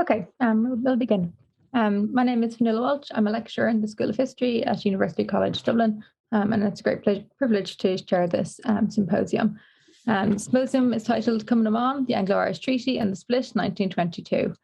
Okay, we'll begin. My name is Fionnuala Walsh. I'm a lecturer in the School of History at University College Dublin, and it's a great privilege to chair this symposium. The symposium is titled Cumann, the Anglo-Irish Treaty and the Split, 1922.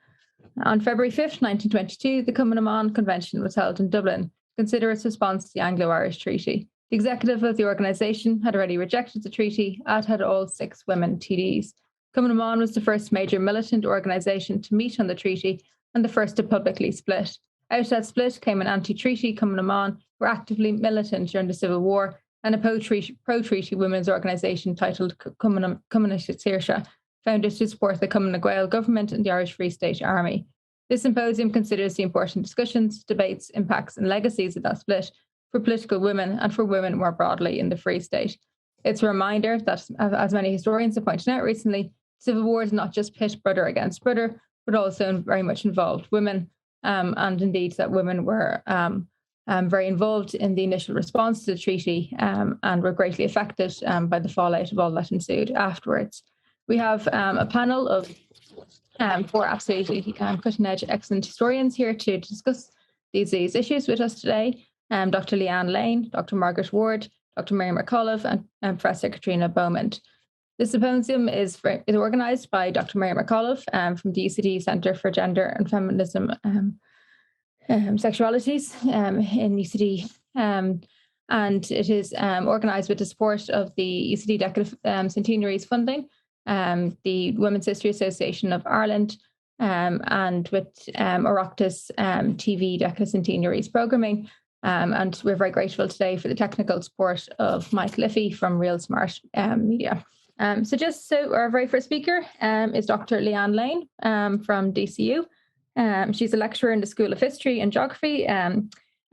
On February 5th, 1922, the Cumann Convention was held in Dublin to consider its response to the Anglo-Irish Treaty. The executive of the organisation had already rejected the treaty, as had all 6 women TDs. Cumann was the first major militant organisation to meet on the treaty and the first to publicly split. Out of that split came an anti-treaty Cumann, who were actively militant during the Civil War, and a pro-treaty women's organisation titled Saoirse, founded to support the Cumann Gaedheal government and the Irish Free State Army. This symposium considers the important discussions, debates, impacts and legacies of that split for political women and for women more broadly in the Free State. It's a reminder that, as many historians have pointed out recently, Civil War is not just pit brother against brother, but also very much involved women, and indeed that women were very involved in the initial response to the treaty and were greatly affected by the fallout of all that ensued afterwards. We have a panel of 4 absolutely cutting-edge, excellent historians here to discuss these issues with us today. Dr. Leeann Lane, Dr. Margaret Ward, Dr. Mary McAuliffe, and Professor Caitriona Beaumont. The symposium is organised by Dr. Mary McAuliffe from the UCD Centre for Gender and Feminism Sexualities in UCD. And it is organised with the support of the UCD Decade Centenaries funding, the Women's History Association of Ireland, and with Oireachtas TV Decade Centenaries programming. And we're very grateful today for the technical support of Mike Liffey from Real Smart Media. So our very first speaker is Dr. Leeann Lane from DCU. She's a lecturer in the School of History and Geography, and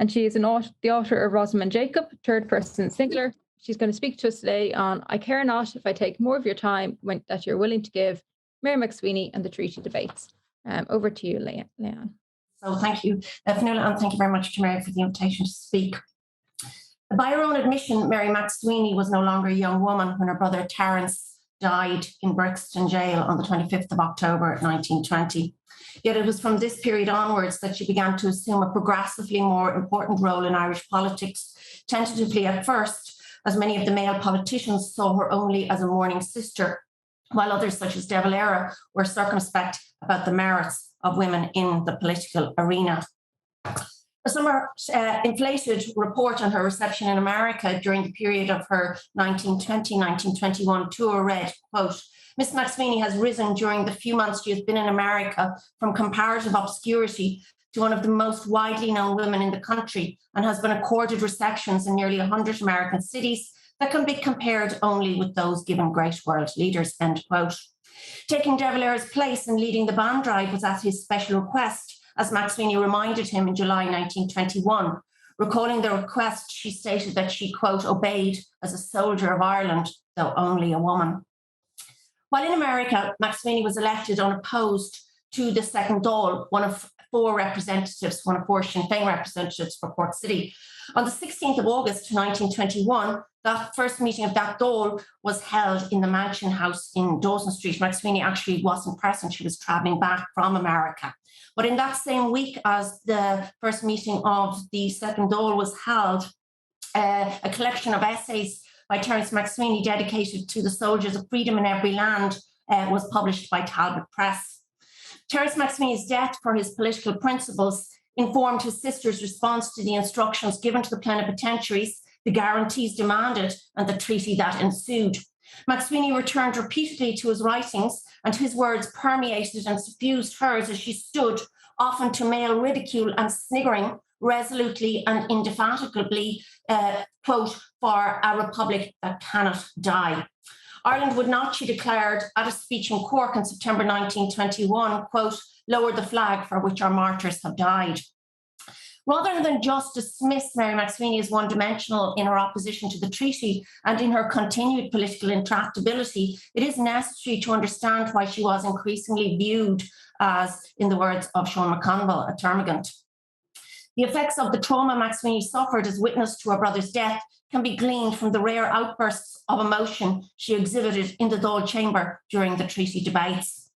she is the author of Rosamund Jacob, Third Person Singular. She's going to speak to us today on I Care Not If I Take More of Your Time That You're Willing to Give, Mary MacSwiney and the Treaty Debates. Over to you, Leeann. So thank you, Fionnuala, and thank you very much to Mary for the invitation to speak. By her own admission, Mary MacSwiney was no longer a young woman when her brother Terence died in Brixton Jail on the 25th of October 1920. Yet it was from this period onwards that she began to assume a progressively more important role in Irish politics, tentatively at first, as many of the male politicians saw her only as a mourning sister, while others, such as De Valera, were circumspect about the merits of women in the political arena. A somewhat inflated report on her reception in America during the period of her 1920-1921 tour read, quote, Miss MacSwiney has risen during the few months she has been in America from comparative obscurity to one of the most widely known women in the country and has been accorded receptions in nearly 100 American cities that can be compared only with those given great world leaders, end quote. Taking De Valera's place in leading the band drive was at his special request, as MacSwiney reminded him in July 1921. Recalling the request, she stated that she, quote, obeyed as a soldier of Ireland, though only a woman. While in America, MacSwiney was elected unopposed to the second Dáil, one of 4 representatives, one of 4 Sinn Féin representatives for Cork City. On the 16th of August 1921, that first meeting of that Dáil was held in the Mansion House in Dawson Street. MacSwiney actually wasn't present. She was travelling back from America. But in that same week as the first meeting of the second Dáil was held, a collection of essays by Terence MacSwiney dedicated to the soldiers of freedom in every land was published by Talbot Press. Terence MacSwiney's death for his political principles informed his sister's response to the instructions given to the plenipotentiaries, the guarantees demanded, and the treaty that ensued. MacSwiney returned repeatedly to his writings, and his words permeated and suffused hers as she stood, often to male ridicule and sniggering, resolutely and indefatigably, quote, for a republic that cannot die. Ireland would not, she declared at a speech in Cork in September 1921, quote, lower the flag for which our martyrs have died. Rather than just dismiss Mary MacSwiney as one-dimensional in her opposition to the treaty and in her continued political intractability, it is necessary to understand why she was increasingly viewed as, in the words of Sean McConville, a termagant. The effects of the trauma MacSwiney suffered as witness to her brother's death can be gleaned from the rare outbursts of emotion she exhibited in the Dáil chamber during the treaty debates.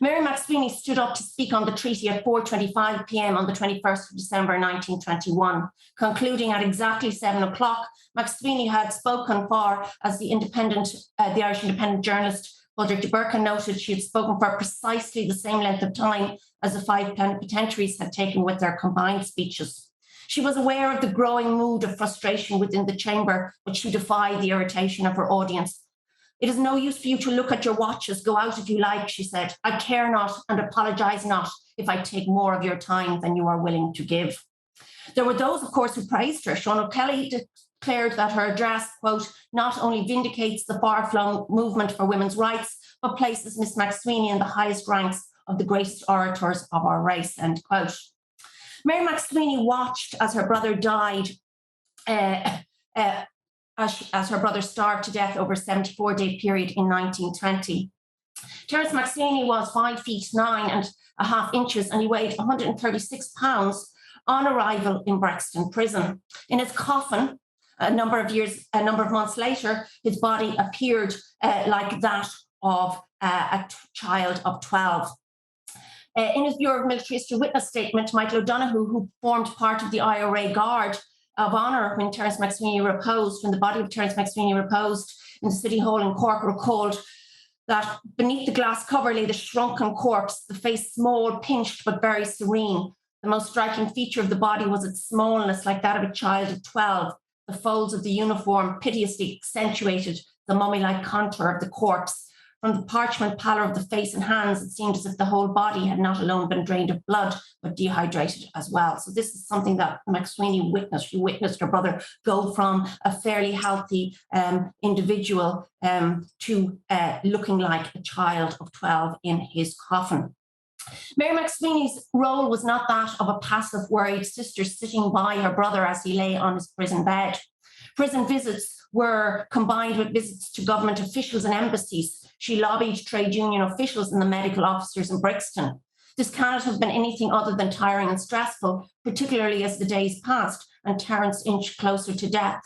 Mary McSwiney stood up to speak on the treaty at 4:25 p.m. on the 21st of December 1921. Concluding at exactly 7 o'clock, McSwiney had spoken for, as the Irish Independent journalist Padraig de Burke noted, she had spoken for precisely the same length of time as the 5 plenipotentiaries had taken with their combined speeches. She was aware of the growing mood of frustration within the chamber, but she defied the irritation of her audience. "It is no use for you to look at your watches. Go out if you like," she said. "I care not and apologise not if I take more of your time than you are willing to give." There were those, of course, who praised her. Sean O'Kelly declared that her address, quote, "not only vindicates the far-flung movement for women's rights, but places Miss McSwiney in the highest ranks of the greatest orators of our race," end quote. Mary McSwiney watched as her brother died, as her brother starved to death over a 74-day period in 1920. Terence McSwiney was 5 feet 9.5 inches and he weighed 136 pounds on arrival in Brixton prison. In his coffin, a number of months later, his body appeared like that of a child of 12. In his Bureau of Military History witness statement, Michael O'Donoghue, who formed part of the IRA Guard of Honour when Terence McSwiney reposed, when the body of Terence McSwiney reposed in the City Hall in Cork, recalled that beneath the glass cover lay the shrunken corpse, the face small, pinched, but very serene. The most striking feature of the body was its smallness, like that of a child of 12. The folds of the uniform piteously accentuated the mummy-like contour of the corpse. From the parchment pallor of the face and hands, it seemed as if the whole body had not alone been drained of blood, but dehydrated as well. So this is something that McSwiney witnessed. She witnessed her brother go from a fairly healthy individual to looking like a child of 12 in his coffin. Mary McSwiney's role was not that of a passive, worried sister sitting by her brother as he lay on his prison bed. Prison visits were combined with visits to government officials and embassies. She lobbied trade union officials and the medical officers in Brixton. This cannot have been anything other than tiring and stressful, particularly as the days passed and Terence inched closer to death.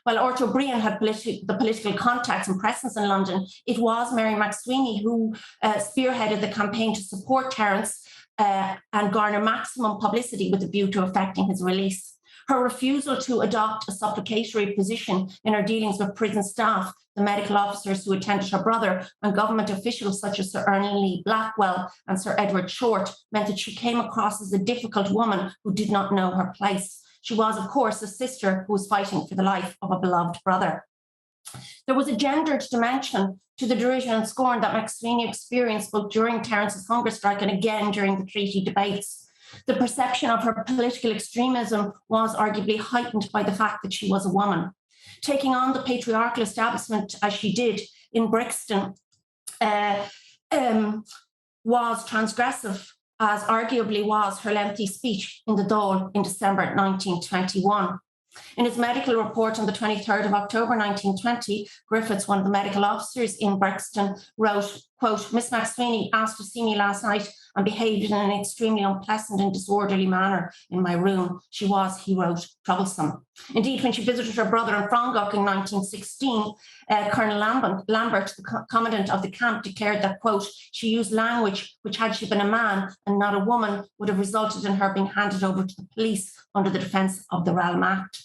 While Orto Brian had the political contacts and presence in London, it was Mary McSwiney who spearheaded the campaign to support Terence and garner maximum publicity with a view to effecting his release. Her refusal to adopt a supplicatory position in her dealings with prison staff, the medical officers who attended her brother, and government officials such as Sir Ernest Lee Blackwell and Sir Edward Short meant that she came across as a difficult woman who did not know her place. She was, of course, a sister who was fighting for the life of a beloved brother. There was a gendered dimension to the derision and scorn that McSwiney experienced both during Terence's hunger strike and again during the treaty debates. The perception of her political extremism was arguably heightened by the fact that she was a woman. Taking on the patriarchal establishment as she did in Brixton was transgressive, as arguably was her lengthy speech in the Dáil in December 1921. In his medical report on the 23rd of October 1920, Griffiths, one of the medical officers in Brixton, wrote, quote, "Miss McSwiney asked to see me last night and behaved in an extremely unpleasant and disorderly manner in my room. She was," he wrote, "troublesome." Indeed, when she visited her brother in Frongok in 1916, Colonel Lambert, the commandant of the camp, declared that, quote, "she used language which, had she been a man and not a woman, would have resulted in her being handed over to the police under the Defence of the Realm Act."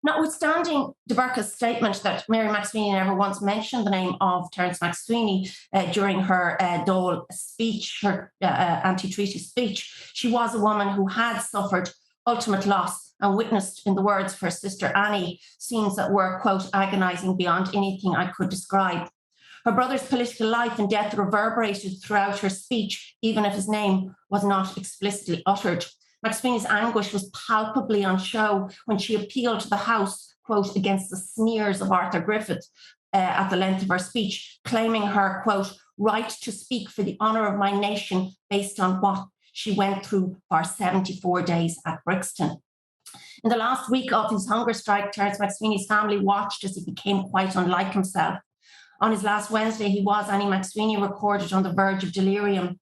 Notwithstanding de Burke's statement that Mary McSwiney never once mentioned the name of Terence McSwiney during her Dáil speech, her anti-treaty speech, she was a woman who had suffered ultimate loss and witnessed, in the words of her sister Annie, scenes that were, quote, "agonising beyond anything I could describe." Her brother's political life and death reverberated throughout her speech, even if his name was not explicitly uttered. McSwiney's anguish was palpably on show when she appealed to the House, quote, against the sneers of Arthur Griffith at the length of her speech, claiming her, quote, "right to speak for the honour of my nation based on what she went through for 74 days at Brixton." In the last week of his hunger strike, Terence McSwiney's family watched as he became quite unlike himself. On his last Wednesday, he was, Annie McSwiney recorded, on the verge of delirium,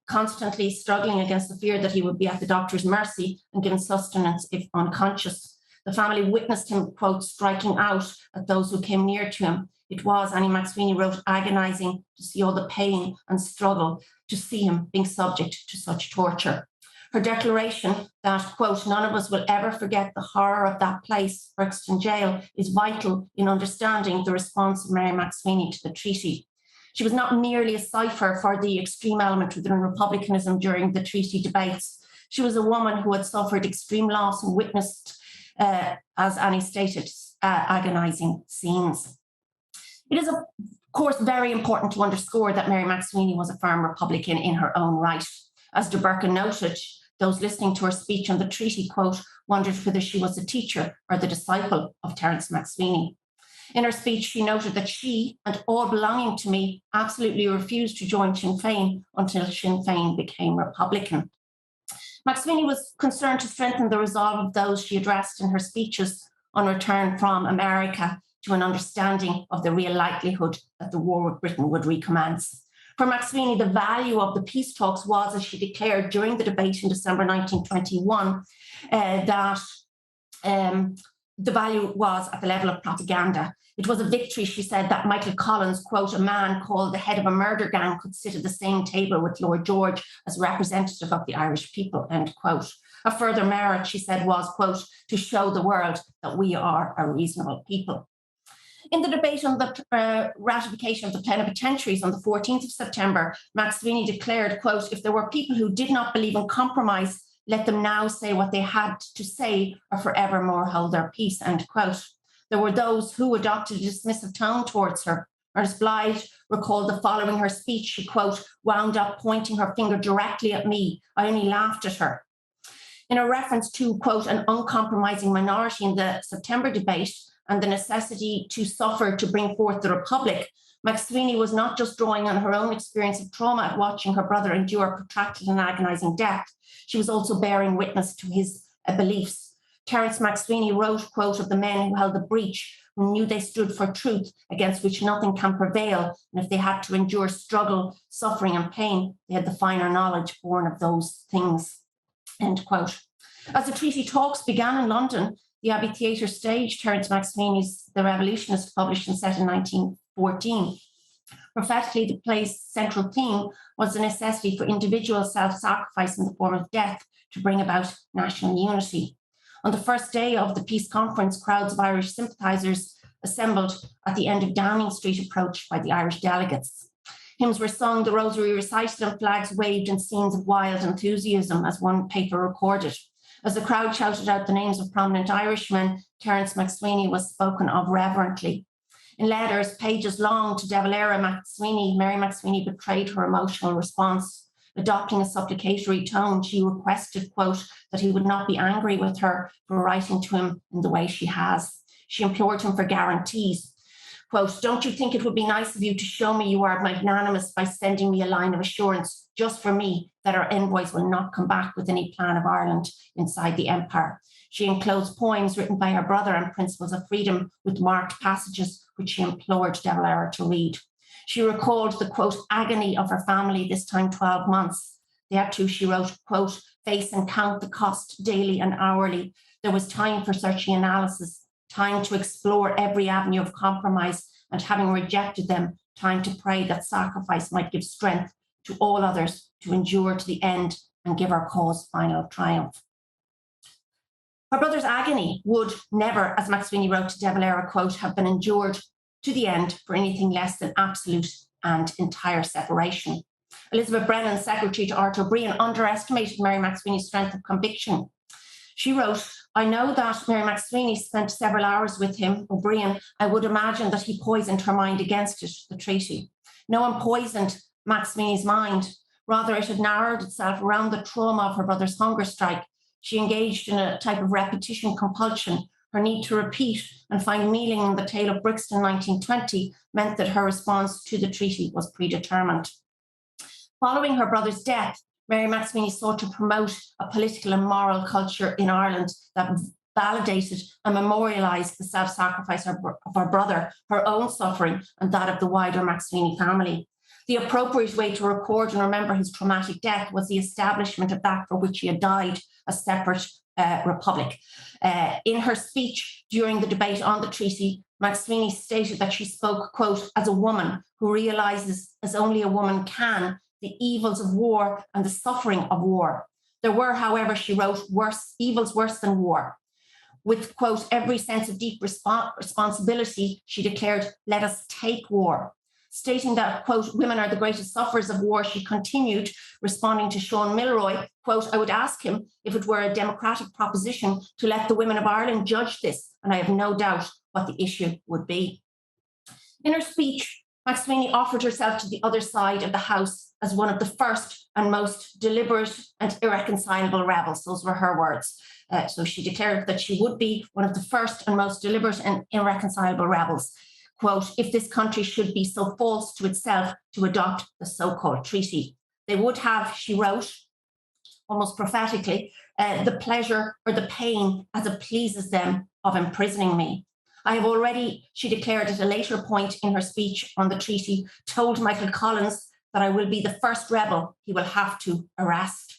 constantly struggling against the fear that he would be at the doctor's mercy and given sustenance if unconscious. The family witnessed him, quote, "striking out at those who came near to him. It was, Annie MacSwiney wrote, agonising to see all the pain and struggle, to see him being subject to such torture. Her declaration that, quote, none of us will ever forget the horror of that place, Brixton Jail, is vital in understanding the response of Mary MacSwiney to the treaty. She was not merely a cipher for the extreme element within republicanism during the treaty debates. She was a woman who had suffered extreme loss and witnessed, as Annie stated, agonising scenes. It is, of course, very important to underscore that Mary MacSwiney was a firm Republican in her own right. As de Burke noted, those listening to her speech on the treaty, quote, wondered whether she was a teacher or the disciple of Terence MacSwiney. In her speech, she noted that she and all belonging to me absolutely refused to join Sinn Féin until Sinn Féin became Republican. MacSwiney was concerned to strengthen the resolve of those she addressed in her speeches on return from America to an understanding of the real likelihood that the war with Britain would recommence. For MacSwiney, the value of the peace talks was, as she declared during the debate in December 1921, that the value was at the level of propaganda. It was a victory, she said, that Michael Collins, quote, a man called the head of a murder gang, could sit at the same table with Lord George as representative of the Irish people, end quote. A further merit, she said, was, quote, to show the world that we are a reasonable people. In the debate on the ratification of the plenipotentiaries on the 14th of September, MacSwiney declared, quote, if there were people who did not believe in compromise, let them now say what they had to say or forevermore hold their peace, end quote. There were those who adopted a dismissive tone towards her. Ernest Blythe recalled that following her speech, she, quote, wound up pointing her finger directly at me. I only laughed at her. In a reference to, quote, an uncompromising minority in the September debate, and the necessity to suffer to bring forth the Republic, MacSwiney was not just drawing on her own experience of trauma at watching her brother endure protracted and agonising death. She was also bearing witness to his beliefs. Terence MacSwiney wrote, quote, of the men who held the breach, who knew they stood for truth against which nothing can prevail, and if they had to endure struggle, suffering and pain, they had the finer knowledge born of those things, end quote. As the treaty talks began in London, the Abbey Theatre staged Terence MacSwiney's The Revolutionist, published and set in 1914. Prophetically, the play's central theme was the necessity for individual self-sacrifice in the form of death to bring about national unity. On the first day of the peace conference, crowds of Irish sympathisers assembled at the end of Downing Street, approached by the Irish delegates. Hymns were sung, the rosary recited, and flags waved in scenes of wild enthusiasm, as one paper recorded. As the crowd shouted out the names of prominent Irishmen, Terence MacSwiney was spoken of reverently. In letters, pages long, to De Valera MacSwiney, Mary MacSwiney betrayed her emotional response. Adopting a supplicatory tone, she requested, quote, that he would not be angry with her for writing to him in the way she has. She implored him for guarantees. Quote, don't you think it would be nice of you to show me you are magnanimous by sending me a line of assurance just for me that our envoys will not come back with any plan of Ireland inside the empire. She enclosed poems written by her brother and Principles of Freedom with marked passages which she implored De Valera to read. She recalled the, quote, agony of her family, this time 12 months. They had to, she wrote, quote, face and count the cost daily and hourly. There was time for searching analysis, time to explore every avenue of compromise, and having rejected them, time to pray that sacrifice might give strength to all others to endure to the end and give our cause final triumph. Her brother's agony would never, as MacSwiney wrote to De Valera, quote, have been endured to the end for anything less than absolute and entire separation. Elizabeth Brennan, secretary to Arthur O'Brien, underestimated Mary MacSwiney's strength of conviction. She wrote, I know that Mary MacSwiney spent several hours with him, O'Brien. I would imagine that he poisoned her mind against it, the treaty. No one poisoned MacSwiney's mind. Rather, it had narrowed itself around the trauma of her brother's hunger strike. She engaged in a type of repetition compulsion. Her need to repeat and find meaning in the tale of Brixton 1920 meant that her response to the treaty was predetermined. Following her brother's death, Mary MacSwiney sought to promote a political and moral culture in Ireland that validated and memorialised the self-sacrifice of her brother, her own suffering, and that of the wider MacSwiney family. The appropriate way to record and remember his traumatic death was the establishment of that for which he had died, a separate republic. In her speech during the debate on the treaty, MacSwiney stated that she spoke, quote, as a woman who realizes, as only a woman can, the evils of war and the suffering of war. There were, however, she wrote, evils worse than war. With, quote, every sense of deep responsibility, she declared, let us take war. Stating that, quote, women are the greatest sufferers of war, she continued, responding to Sean Milroy, quote, I would ask him if it were a democratic proposition to let the women of Ireland judge this, and I have no doubt what the issue would be. In her speech, MacSwiney offered herself to the other side of the House as one of the first and most deliberate and irreconcilable rebels. Those were her words. So she declared that she would be one of the first and most deliberate and irreconcilable rebels. Quote, if this country should be so false to itself to adopt the so-called treaty. They would have, she wrote, almost prophetically, the pleasure or the pain as it pleases them of imprisoning me. I have already, she declared at a later point in her speech on the treaty, told Michael Collins that I will be the first rebel he will have to arrest.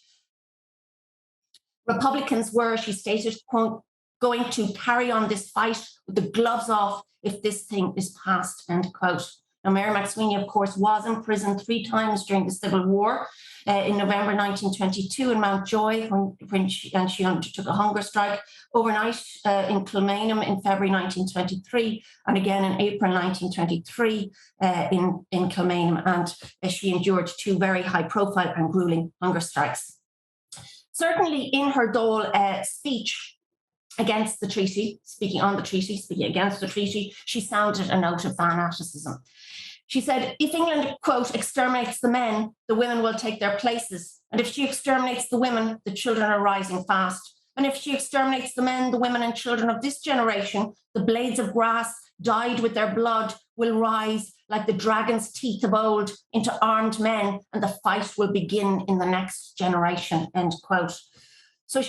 Republicans were, she stated, quote, going to carry on this fight with the gloves off if this thing is passed, end quote. Now, Mary McSwiney, of course, was imprisoned 3 times during the Civil War. In November 1922 in Mountjoy, when she undertook a hunger strike, overnight in Kilmainham in February 1923, and again in April 1923 in Kilmainham, and she endured 2 very high-profile and grueling hunger strikes. Certainly in her Dáil speech against the treaty, speaking against the treaty, she sounded a note of fanaticism. She said, if England, quote, exterminates the men, the women will take their places. And if she exterminates the women, the children are rising fast. And if she exterminates the men, the women and children of this generation, the blades of grass dyed with their blood will rise like the dragon's teeth of old into armed men, and the fight will begin in the next generation, end quote. So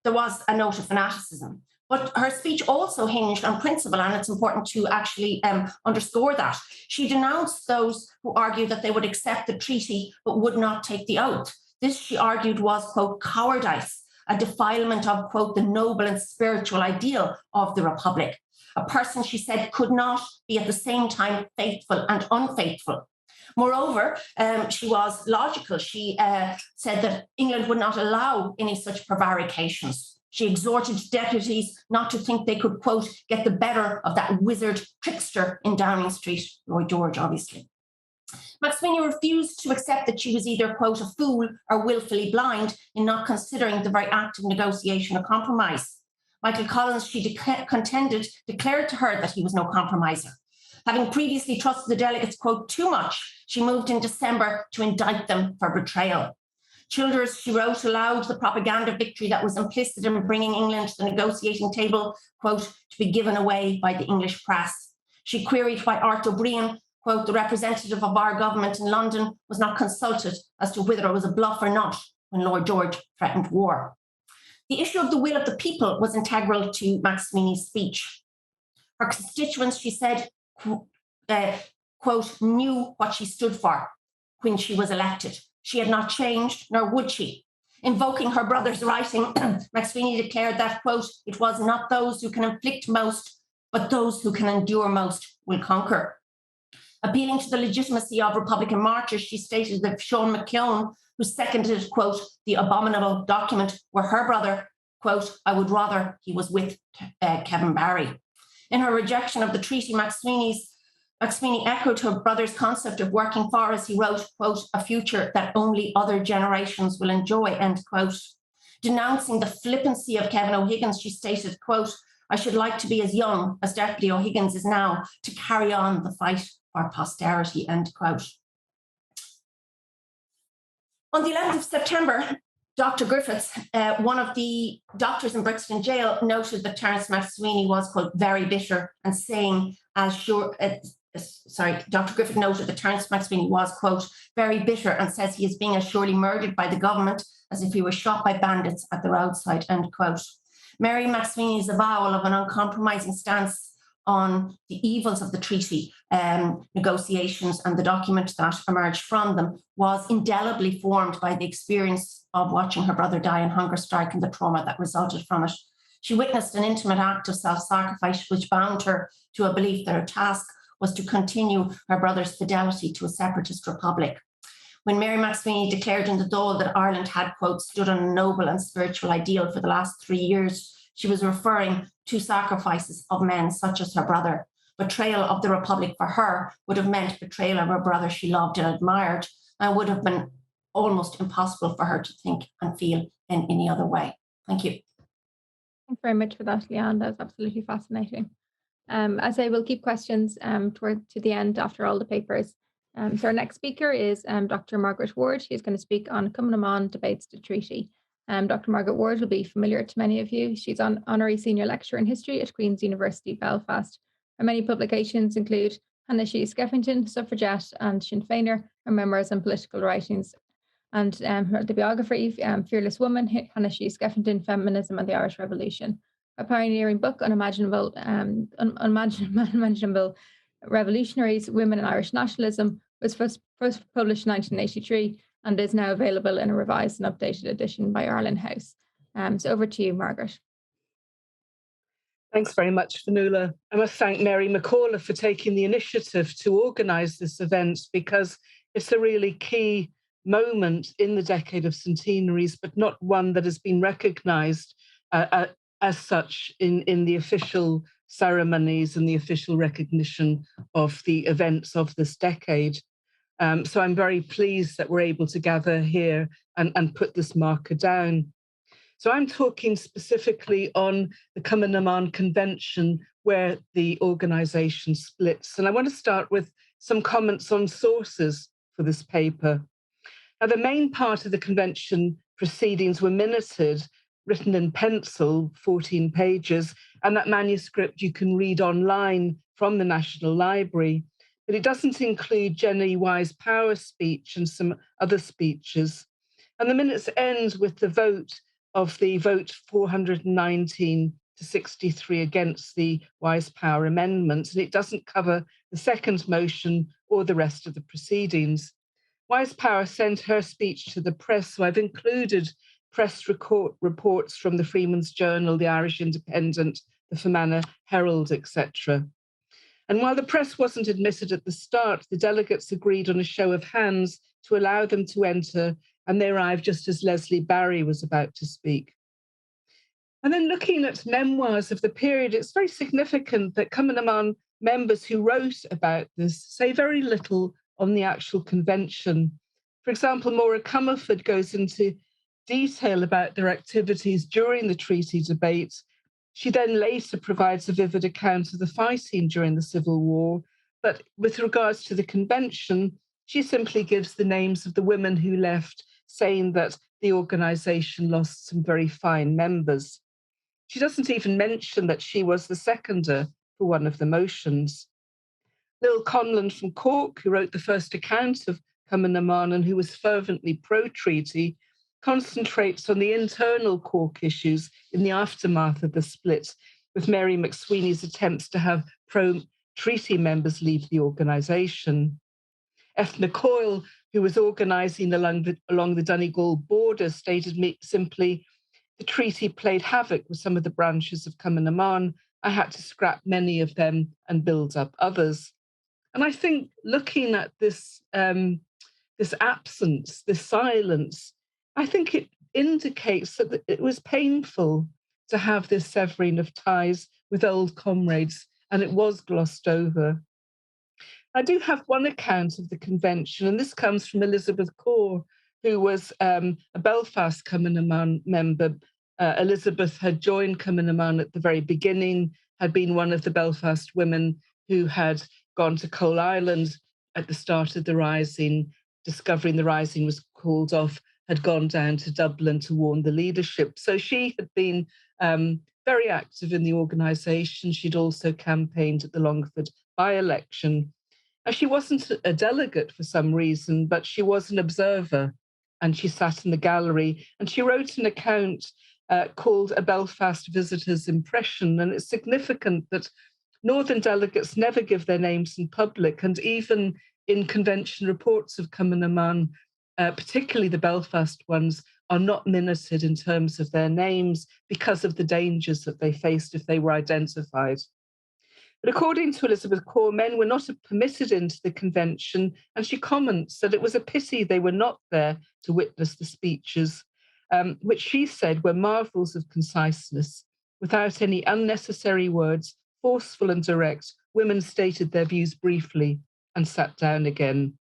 there was a note of fanaticism. But her speech also hinged on principle, and it's important to actually underscore that. She denounced those who argued that they would accept the treaty but would not take the oath. This, she argued, was, quote, cowardice, a defilement of, quote, the noble and spiritual ideal of the Republic. A person, she said, could not be at the same time faithful and unfaithful. Moreover, she was logical. She said that England would not allow any such prevarications. She exhorted deputies not to think they could, quote, get the better of that wizard trickster in Downing Street, Lloyd George, obviously. MacSwiney refused to accept that she was either, quote, a fool or willfully blind in not considering the very act of negotiation a compromise. Michael Collins, she declared to her that he was no compromiser. Having previously trusted the delegates, quote, too much, she moved in December to indict them for betrayal. Childers, she wrote aloud the propaganda victory that was implicit in bringing England to the negotiating table, quote, to be given away by the English press. She queried why Art O'Brien, quote, the representative of our government in London, was not consulted as to whether it was a bluff or not when Lord George threatened war. The issue of the will of the people was integral to MacSwiney's speech. Her constituents, she said, quote, knew what she stood for when she was elected. She had not changed, nor would she. Invoking her brother's writing, MacSwiney declared that, quote, it was not those who can inflict most, but those who can endure most will conquer. Appealing to the legitimacy of Republican marchers, she stated that Sean McKeown, who seconded, quote, the abominable document, were her brother, quote, I would rather he was with Kevin Barry. In her rejection of the treaty, MacSwiney echoed her brother's concept of working for, as he wrote, quote, a future that only other generations will enjoy, end quote. Denouncing the flippancy of Kevin O'Higgins, she stated, quote, I should like to be as young as Deputy O'Higgins is now to carry on the fight for posterity, end quote. On the 11th of September, Dr. Griffiths, one of the doctors in Brixton Jail, noted that Terence MacSwiney was, quote, very bitter and saying, Dr. Griffith noted that Terence MacSwiney was, quote, very bitter and says he is being as surely murdered by the government as if he were shot by bandits at the roadside, end quote. Mary MacSwiney's avowal of an uncompromising stance on the evils of the treaty negotiations and the document that emerged from them was indelibly formed by the experience of watching her brother die in hunger strike and the trauma that resulted from it. She witnessed an intimate act of self-sacrifice which bound her to a belief that her task was to continue her brother's fidelity to a separatist republic. When Mary McSwiney declared in the Dáil that Ireland had, quote, stood on a noble and spiritual ideal for the last 3 years, she was referring to sacrifices of men such as her brother. Betrayal of the Republic for her would have meant betrayal of her brother she loved and admired, and would have been almost impossible for her to think and feel in any other way. Thank you. Thanks very much for that, Leanne. That was absolutely fascinating. As I will keep questions to the end after all the papers. So our next speaker is Dr. Margaret Ward. She's going to speak on Cumann Debates the Treaty. Dr. Margaret Ward will be familiar to many of you. She's an honorary senior lecturer in history at Queen's University Belfast. Her many publications include Hannah She Skeffington, Suffragette, and Sinn Féiner, her memoirs and political writings. And the biography, Fearless Woman, Hannah She Skeffington, Feminism and the Irish Revolution. A pioneering book, Unimaginable Revolutionaries, Women and Irish Nationalism, was first published in 1983 and is now available in a revised and updated edition by Ireland House. So over to you, Margaret. Thanks very much, Fionnuala. I must thank Mary McAuliffe for taking the initiative to organise this event, because it's a really key moment in the decade of centenaries, but not one that has been recognised as such in the official ceremonies and the official recognition of the events of this decade. So I'm very pleased that we're able to gather here and put this marker down. So I'm talking specifically on the Cumann Convention, where the organisation splits. And I want to start with some comments on sources for this paper. Now, the main part of the convention proceedings were minuted, written in pencil, 14 pages, and that manuscript you can read online from the National Library. But it doesn't include Jenny Wise-Power's speech and some other speeches. And the minutes end with the vote 419 to 63 against the Wise-Power amendment, and it doesn't cover the second motion or the rest of the proceedings. Wise-Power sent her speech to the press, so I've included press reports from the Freeman's Journal, the Irish Independent, the Fermanagh Herald, etc. And while the press wasn't admitted at the start, the delegates agreed on a show of hands to allow them to enter, and they arrived just as Leslie Barry was about to speak. And then looking at memoirs of the period, it's very significant that Cumann members who wrote about this say very little on the actual convention. For example, Maura Comerford goes into detail about their activities during the treaty debate. She then later provides a vivid account of the fighting during the Civil War, but with regards to the convention, she simply gives the names of the women who left, saying that the organisation lost some very fine members. She doesn't even mention that she was the seconder for one of the motions. Lil Conlon from Cork, who wrote the first account of Cumann and who was fervently pro-treaty, concentrates on the internal Cork issues in the aftermath of the split, with Mary McSwiney's attempts to have pro-treaty members leave the organisation. Ethna Coyle, who was organising along the Donegal border, stated simply, "The treaty played havoc with some of the branches of Cumann. I had to scrap many of them and build up others." And I think looking at this absence, this silence, I think it indicates that it was painful to have this severing of ties with old comrades, and it was glossed over. I do have one account of the convention, and this comes from Elizabeth Corr, who was a Belfast Cumann member. Elizabeth had joined Cumann at the very beginning, had been one of the Belfast women who had gone to Coal Island at the start of the rising, discovering the rising was called off, had gone down to Dublin to warn the leadership. So she had been very active in the organisation. She'd also campaigned at the Longford by-election. She wasn't a delegate for some reason, but she was an observer, and she sat in the gallery, and she wrote an account called A Belfast Visitor's Impression. And it's significant that Northern delegates never give their names in public, and even in convention reports of Cumann, particularly the Belfast ones, are not minuted in terms of their names because of the dangers that they faced if they were identified. But according to Elizabeth Corr, men were not permitted into the convention, and she comments that it was a pity they were not there to witness the speeches, which she said were marvels of conciseness. Without any unnecessary words, forceful and direct, women stated their views briefly and sat down again.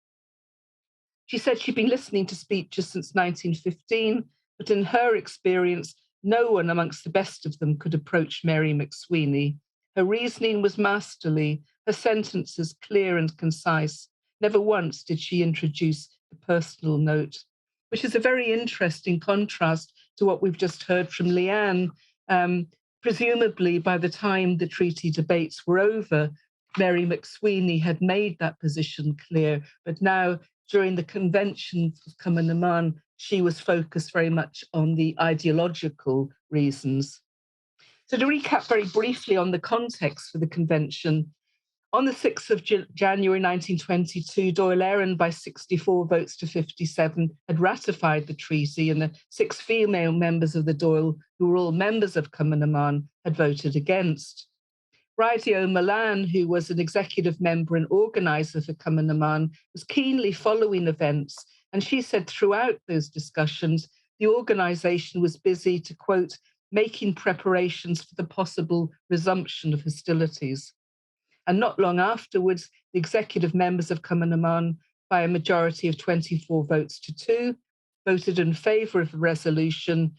She said she'd been listening to speeches since 1915, but in her experience, no one amongst the best of them could approach Mary MacSwiney. Her reasoning was masterly, her sentences clear and concise. Never once did she introduce the personal note, which is a very interesting contrast to what we've just heard from Leeann. Presumably, by the time the treaty debates were over, Mary MacSwiney had made that position clear, but now, during the convention of Cumann, she was focused very much on the ideological reasons. So to recap very briefly on the context for the convention, on the 6th of January 1922, Dáil Éireann, by 64 votes to 57, had ratified the treaty, and the 6 female members of the Dáil, who were all members of Cumann, had voted against. Bridie O'Mullane, who was an executive member and organiser for Cumann, was keenly following events, and she said throughout those discussions, the organisation was busy to, quote, making preparations for the possible resumption of hostilities. And not long afterwards, the executive members of Cumann, by a majority of 24 votes to 2, voted in favour of the resolution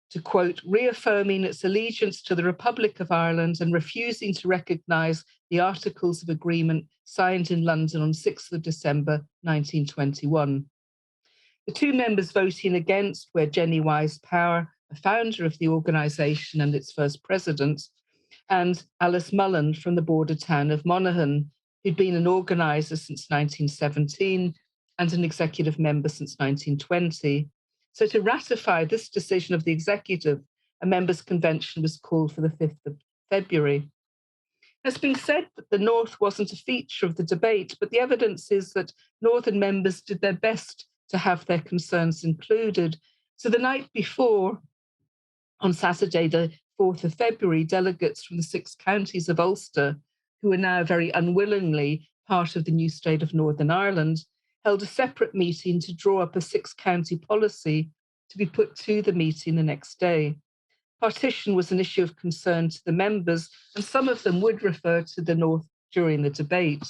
to, quote, reaffirming its allegiance to the Republic of Ireland and refusing to recognise the Articles of Agreement signed in London on 6th of December 1921. The 2 members voting against were Jenny Wise-Power, a founder of the organisation and its first president, and Alice Mullen from the border town of Monaghan, who'd been an organiser since 1917 and an executive member since 1920. So to ratify this decision of the executive, a members' convention was called for the 5th of February. It's been said that the North wasn't a feature of the debate, but the evidence is that Northern members did their best to have their concerns included. So the night before, on Saturday, the 4th of February, delegates from the 6 counties of Ulster, who are now very unwillingly part of the new state of Northern Ireland, held a separate meeting to draw up a 6-county policy to be put to the meeting the next day. Partition was an issue of concern to the members, and some of them would refer to the North during the debate.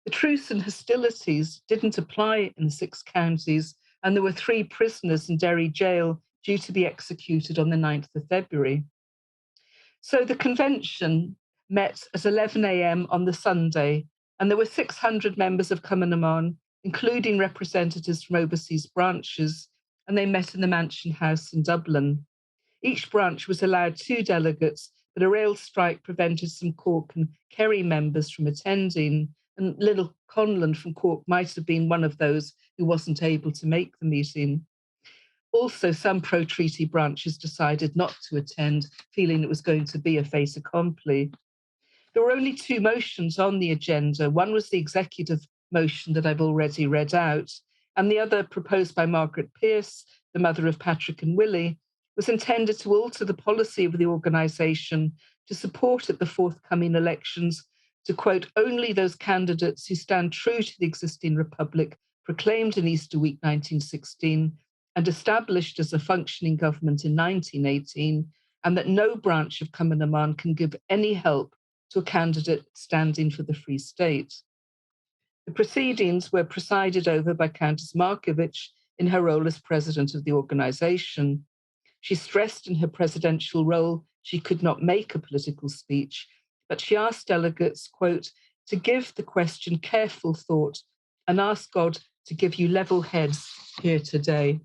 The truce and hostilities didn't apply in the 6 counties, and there were 3 prisoners in Derry jail due to be executed on the 9th of February. So the convention met at 11 a.m. on the Sunday, and there were 600 members of Cumann, including representatives from overseas branches, and they met in the Mansion House in Dublin. Each branch was allowed 2 delegates, but a rail strike prevented some Cork and Kerry members from attending, and Little Conlon from Cork might have been one of those who wasn't able to make the meeting. Also, some pro-treaty branches decided not to attend, feeling it was going to be a fait accompli. There were only 2 motions on the agenda. One was the executive motion that I've already read out, and the other, proposed by Margaret Pearse, the mother of Patrick and Willie, was intended to alter the policy of the organisation to support at the forthcoming elections to, quote, only those candidates who stand true to the existing republic proclaimed in Easter week 1916 and established as a functioning government in 1918, and that no branch of Cumann can give any help to a candidate standing for the Free State. The proceedings were presided over by Countess Markievicz in her role as president of the organisation. She stressed in her presidential role she could not make a political speech, but she asked delegates, quote, to give the question careful thought and ask God to give you level heads here today.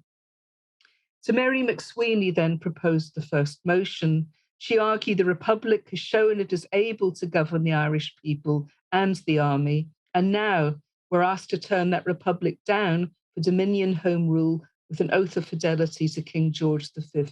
So Mary MacSwiney then proposed the first motion. She argued the Republic has shown it is able to govern the Irish people and the army, and now we're asked to turn that Republic down for Dominion Home Rule with an oath of fidelity to King George V.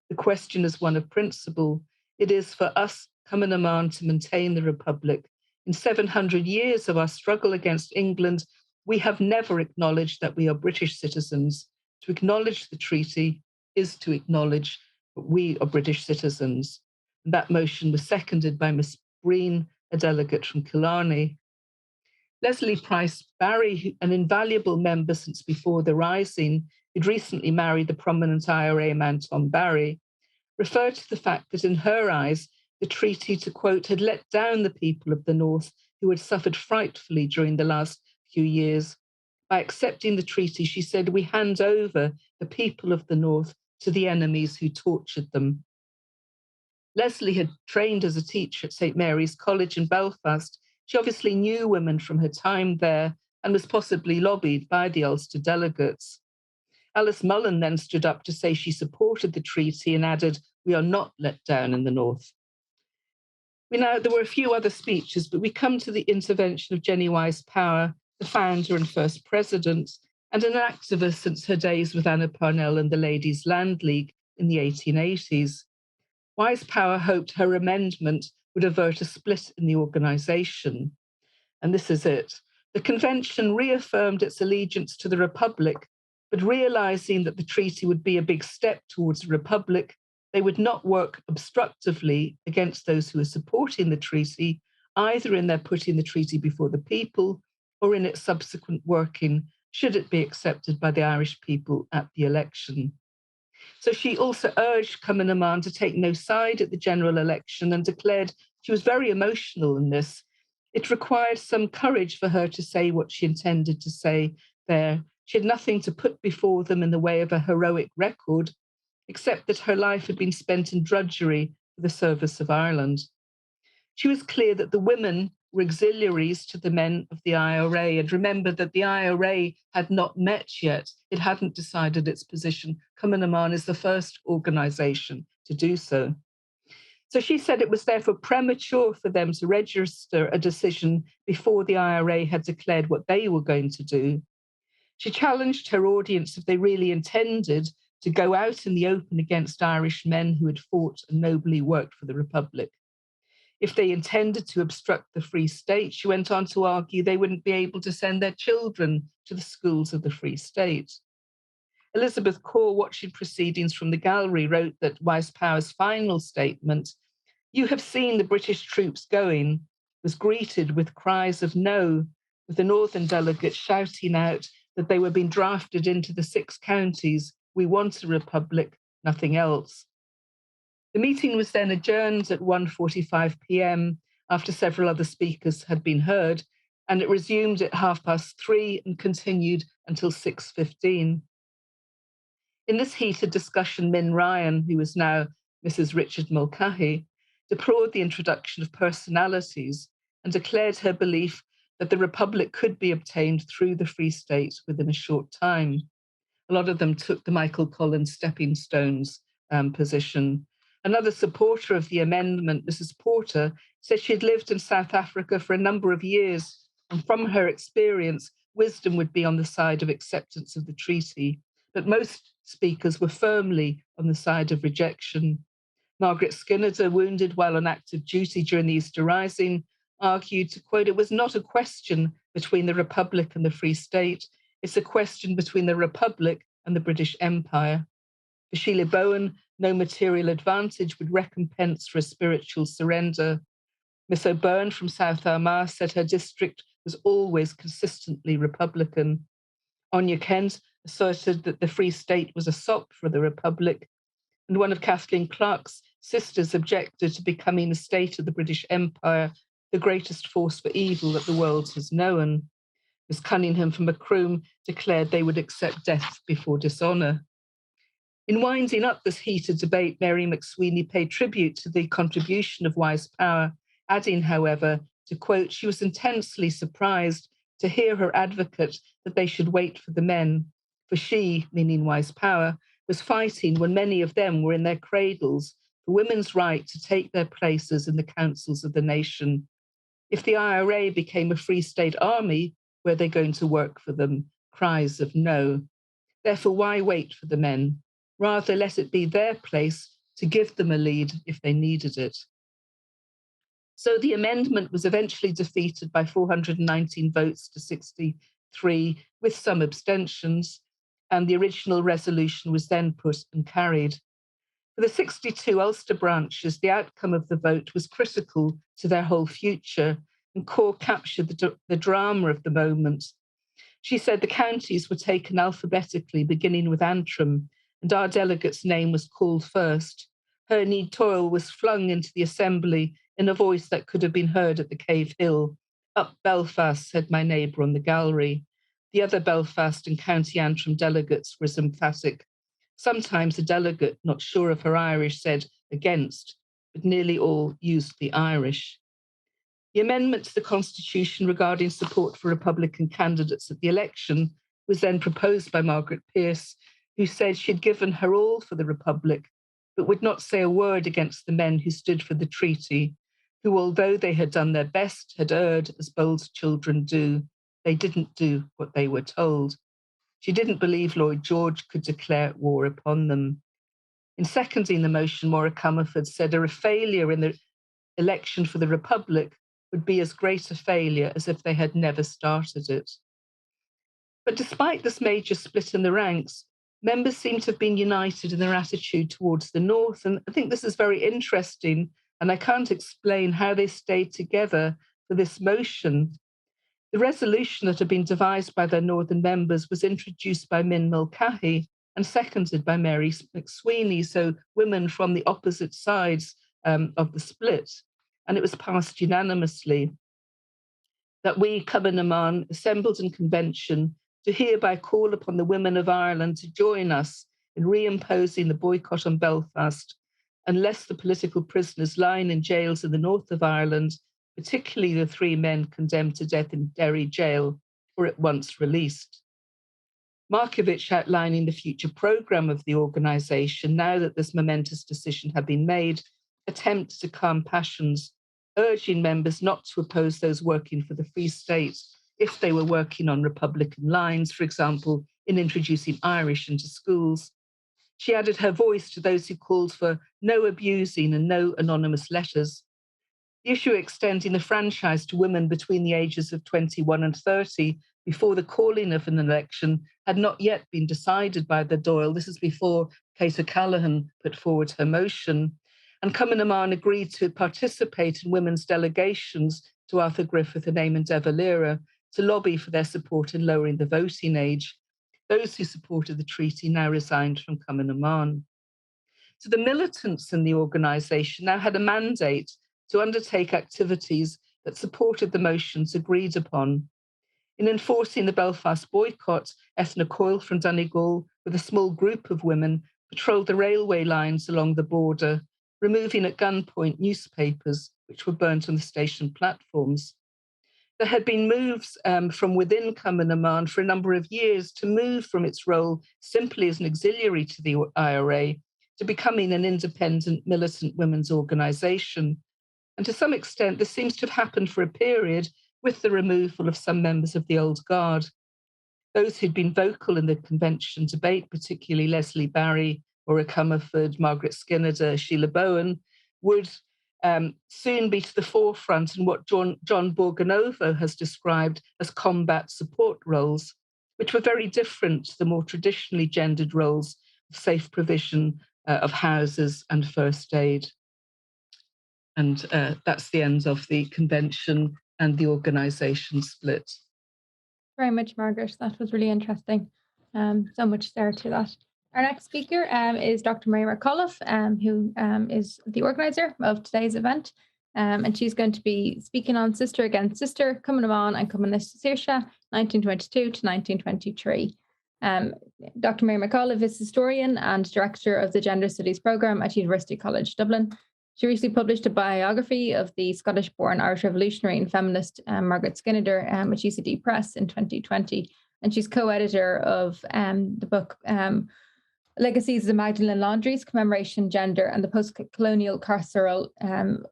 The question is one of principle. It is for us Cumann to maintain the Republic. In 700 years of our struggle against England, we have never acknowledged that we are British citizens. To acknowledge the treaty is to acknowledge that we are British citizens. And that motion was seconded by Miss Breen, a delegate from Killarney. Leslie Price Barry, an invaluable member since before the Rising, who'd recently married the prominent IRA man Tom Barry, referred to the fact that in her eyes, the treaty, to quote, had let down the people of the North who had suffered frightfully during the last few years. By accepting the treaty, she said, we hand over the people of the North to the enemies who tortured them. Leslie had trained as a teacher at St. Mary's College in Belfast. She obviously knew women from her time there and was possibly lobbied by the Ulster delegates. Alice Mullen then stood up to say she supported the treaty and added, we are not let down in the North. There were a few other speeches, but we come to the intervention of Jenny Wise-Power, the founder and first president, and an activist since her days with Anna Parnell and the Ladies' Land League in the 1880s. Wise-Power hoped her amendment would avert a split in the organisation. And this is it. The convention reaffirmed its allegiance to the Republic, but realising that the treaty would be a big step towards a republic, they would not work obstructively against those who were supporting the treaty, either in their putting the treaty before the people or in its subsequent working, should it be accepted by the Irish people at the election. So she also urged Cumann to take no side at the general election and declared she was very emotional in this. It required some courage for her to say what she intended to say there. She had nothing to put before them in the way of a heroic record, except that her life had been spent in drudgery for the service of Ireland. She was clear that the women were auxiliaries to the men of the IRA, and remembered that the IRA had not met yet. It hadn't decided its position. Cumann is the first organisation to do so. So she said it was therefore premature for them to register a decision before the IRA had declared what they were going to do. She challenged her audience if they really intended to go out in the open against Irish men who had fought and nobly worked for the Republic. If they intended to obstruct the Free State, she went on to argue they wouldn't be able to send their children to the schools of the Free State. Elizabeth Corr, watching proceedings from the gallery, wrote that Wise-Power's final statement, "You have seen the British troops going," was greeted with cries of no, with the Northern delegates shouting out that they were being drafted into the 6 counties. We want a republic, nothing else. The meeting was then adjourned at 1:45 p.m. after several other speakers had been heard, and it resumed at 3:30 and continued until 6:15. In this heated discussion, Min Ryan, who was now Mrs. Richard Mulcahy, deplored the introduction of personalities and declared her belief that the Republic could be obtained through the Free State within a short time. A lot of them took the Michael Collins stepping stones position. Another supporter of the amendment, Mrs. Porter, said she had lived in South Africa for a number of years, and from her experience, wisdom would be on the side of acceptance of the treaty. But most speakers were firmly on the side of rejection. Margaret Skinner, wounded while on active duty during the Easter Rising, argued, to quote, "It was not a question between the Republic and the Free State. It's a question between the Republic and the British Empire." For Sheila Bowen, no material advantage would recompense for a spiritual surrender. Miss O'Byrne from South Armagh said her district was always consistently Republican. Anya Kent asserted that the Free State was a sop for the Republic, and one of Kathleen Clark's sisters objected to becoming the state of the British Empire, the greatest force for evil that the world has known. Miss Cunningham from Macroom declared they would accept death before dishonour. In winding up this heated debate, Mary MacSwiney paid tribute to the contribution of Wise-Power, adding, however, to quote, "She was intensely surprised to hear her advocate that they should wait for the men, for she," meaning Wise-Power, "was fighting when many of them were in their cradles for women's right to take their places in the councils of the nation. If the IRA became a Free State army, were they going to work for them? Cries of no. Therefore, why wait for the men? Rather, let it be their place to give them a lead if they needed it." So the amendment was eventually defeated by 419 votes to 63, with some abstentions, and the original resolution was then put and carried. For the 62 Ulster branches, the outcome of the vote was critical to their whole future, and Cork captured the drama of the moment. She said the counties were taken alphabetically, beginning with Antrim, and our delegate's name was called first. Her Need Toil was flung into the assembly in a voice that could have been heard at the Cave Hill. Up Belfast, said my neighbour on the gallery. The other Belfast and County Antrim delegates were as emphatic. Sometimes a delegate, not sure of her Irish, said against, but nearly all used the Irish. The amendment to the Constitution regarding support for Republican candidates at the election was then proposed by Margaret Pearse, who said she'd given her all for the Republic, but would not say a word against the men who stood for the treaty, who, although they had done their best, had erred as bold children do. They didn't do what they were told. She didn't believe Lloyd George could declare war upon them. In seconding the motion, Maura Comerford said a failure in the election for the Republic would be as great a failure as if they had never started it. But despite this major split in the ranks, members seem to have been united in their attitude towards the North. And I think this is very interesting, and I can't explain how they stayed together for this motion. The resolution that had been devised by their Northern members was introduced by Min Mulcahy and seconded by Mary McSwiney, so women from the opposite sides of the split. And it was passed unanimously that we, Cumann, assembled in convention, to hereby call upon the women of Ireland to join us in reimposing the boycott on Belfast, unless the political prisoners lying in jails in the north of Ireland, particularly the 3 men condemned to death in Derry jail, were at once released. Markievicz, outlining the future programme of the organisation, now that this momentous decision had been made, attempted to calm passions, urging members not to oppose those working for the Free State if they were working on Republican lines, for example, in introducing Irish into schools. She added her voice to those who called for no abusing and no anonymous letters. The issue extending the franchise to women between the ages of 21 and 30 before the calling of an election had not yet been decided by the Dáil. This is before Kate O'Callaghan put forward her motion. And Cumann agreed to participate in women's delegations to Arthur Griffith and Eamon de Valera to lobby for their support in lowering the voting age. Those who supported the treaty now resigned from Cumann. So the militants in the organisation now had a mandate to undertake activities that supported the motions agreed upon. In enforcing the Belfast boycott, Ethna Coyle from Donegal, with a small group of women, patrolled the railway lines along the border, removing at gunpoint newspapers which were burnt on the station platforms. There had been moves from within Cumann for a number of years to move from its role simply as an auxiliary to the IRA to becoming an independent militant women's organisation. And to some extent, this seems to have happened for a period with the removal of some members of the old guard. Those who'd been vocal in the convention debate, particularly Leslie Barry, Maura Comerford, Margaret Skinner, Sheila Bowen, would soon be to the forefront in what John Borgonovo has described as combat support roles, which were very different to the more traditionally gendered roles of safe provision of houses and first aid. And that's the end of the convention and the organisation split. Very much, Margaret. That was really interesting. So much there to that. Our next speaker is Dr. Mary McAuliffe, who is the organiser of today's event. And she's going to be speaking on Sister Against Sister, Cumann and Communist Saoirse, 1922 to 1923. Dr. Mary McAuliffe is historian and director of the Gender Studies programme at University College Dublin. She recently published a biography of the Scottish-born Irish revolutionary and feminist Margaret Skinner at UCD Press in 2020. And she's co-editor of the book Legacies of the Magdalen Laundries, Commemoration, Gender and the Post-Colonial Carceral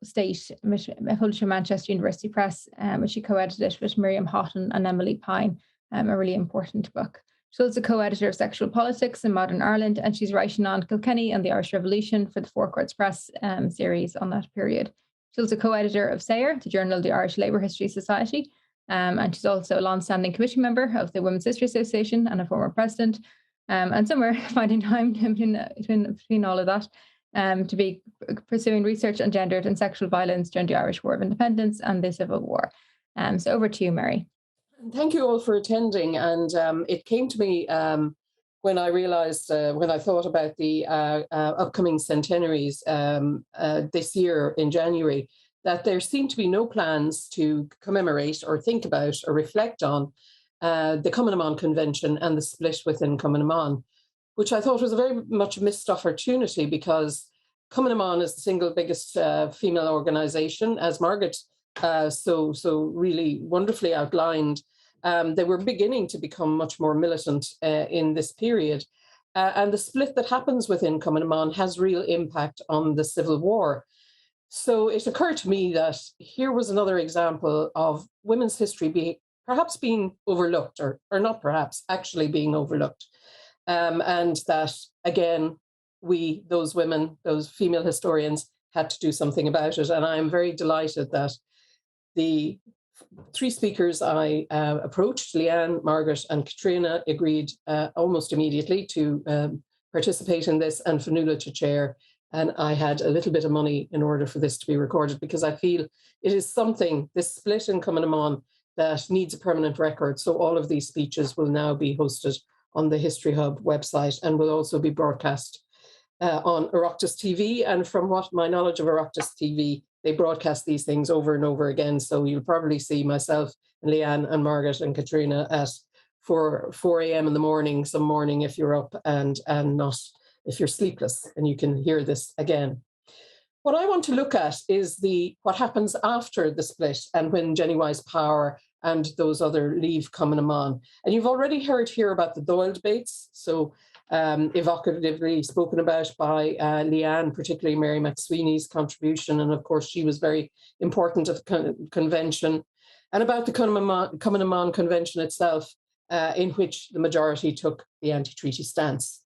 State, published by Manchester University Press, which she co-edited with Miriam Houghton and Emily Pine, a really important book. She's also co-editor of Sexual Politics in Modern Ireland, and she's writing on Kilkenny and the Irish Revolution for the Four Courts Press series on that period. She's also co-editor of SAIR, the Journal of the Irish Labour History Society, and she's also a long-standing committee member of the Women's History Association and a former president. And somewhere finding time between all of that to be pursuing research on gendered and sexual violence during the Irish War of Independence and the Civil War. So over to you, Mary. Thank you all for attending. And it came to me when I realized, when I thought about the upcoming centenaries this year in January, that there seemed to be no plans to commemorate or think about or reflect on the Cumann Convention and the split within Cumann, which I thought was a very much a missed opportunity, because Cumann is the single biggest female organisation, as Margaret so really wonderfully outlined. They were beginning to become much more militant in this period. And the split that happens within Cumann has real impact on the Civil War. So it occurred to me that here was another example of women's history perhaps being overlooked, or not perhaps, actually being overlooked. And that, again, those women, those female historians, had to do something about it. And I'm very delighted that the three speakers I approached, Leeann, Margaret, and Caitriona, agreed almost immediately to participate in this, and Fionnuala to chair. And I had a little bit of money in order for this to be recorded, because I feel it is something, this split in Cumann, that needs a permanent record. So all of these speeches will now be hosted on the History Hub website and will also be broadcast on Oireachtas TV. And from what my knowledge of Oireachtas TV, they broadcast these things over and over again. So you'll probably see myself and Leeann and Margaret and Caitriona at 4 a.m. in the morning, some morning, if you're up and not if you're sleepless, and you can hear this again. What I want to look at is what happens after the split and when Jenny Wise Power and those other leave Cumann. And you've already heard here about the Dáil debates, so evocatively spoken about by Leeann, particularly Mary McSwiney's contribution, and of course she was very important at the convention, and about the Cumann Convention itself, in which the majority took the anti-treaty stance.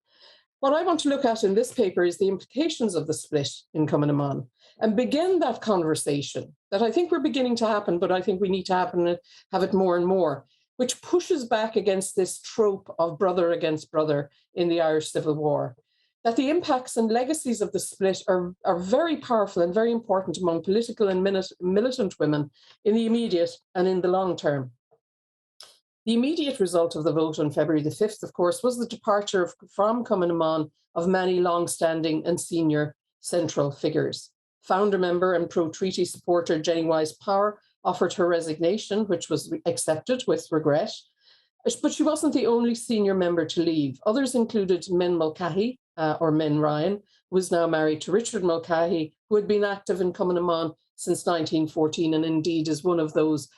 What I want to look at in this paper is the implications of the split in Cumann, and begin that conversation that I think we're beginning to happen, but I think we need to have it more and more, which pushes back against this trope of brother against brother in the Irish Civil War. That the impacts and legacies of the split are very powerful and very important among political and militant women in the immediate and in the long term. The immediate result of the vote on February the 5th, of course, was the departure from Cumann of many long-standing and senior central figures. Founder member and pro-treaty supporter Jenny Wise Power offered her resignation, which was accepted with regret. But she wasn't the only senior member to leave. Others included Min Mulcahy, or Min Ryan, who is now married to Richard Mulcahy, who had been active in Cumann since 1914, and indeed is one of those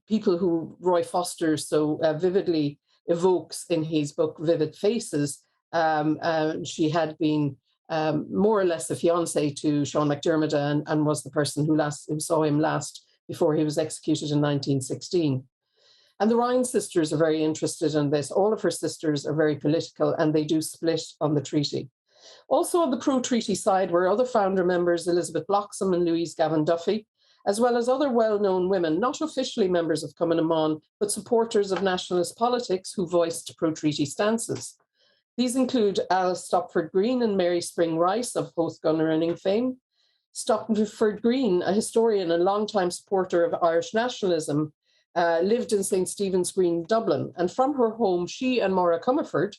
people who Roy Foster so vividly evokes in his book Vivid Faces. She had been more or less a fiancée to Sean McDermott, and was the person who saw him last before he was executed in 1916. And the Ryan sisters are very interested in this. All of her sisters are very political, and they do split on the treaty. Also on the pro-treaty side were other founder members, Elizabeth Bloxham and Louise Gavin Duffy, as well as other well-known women, not officially members of Cumann, but supporters of nationalist politics who voiced pro-treaty stances. These include Alice Stopford Green and Mary Spring Rice of Hoth gun running fame. Stopford Green, a historian and longtime supporter of Irish nationalism, lived in St. Stephen's Green, Dublin. And from her home, she and Maura Comerford,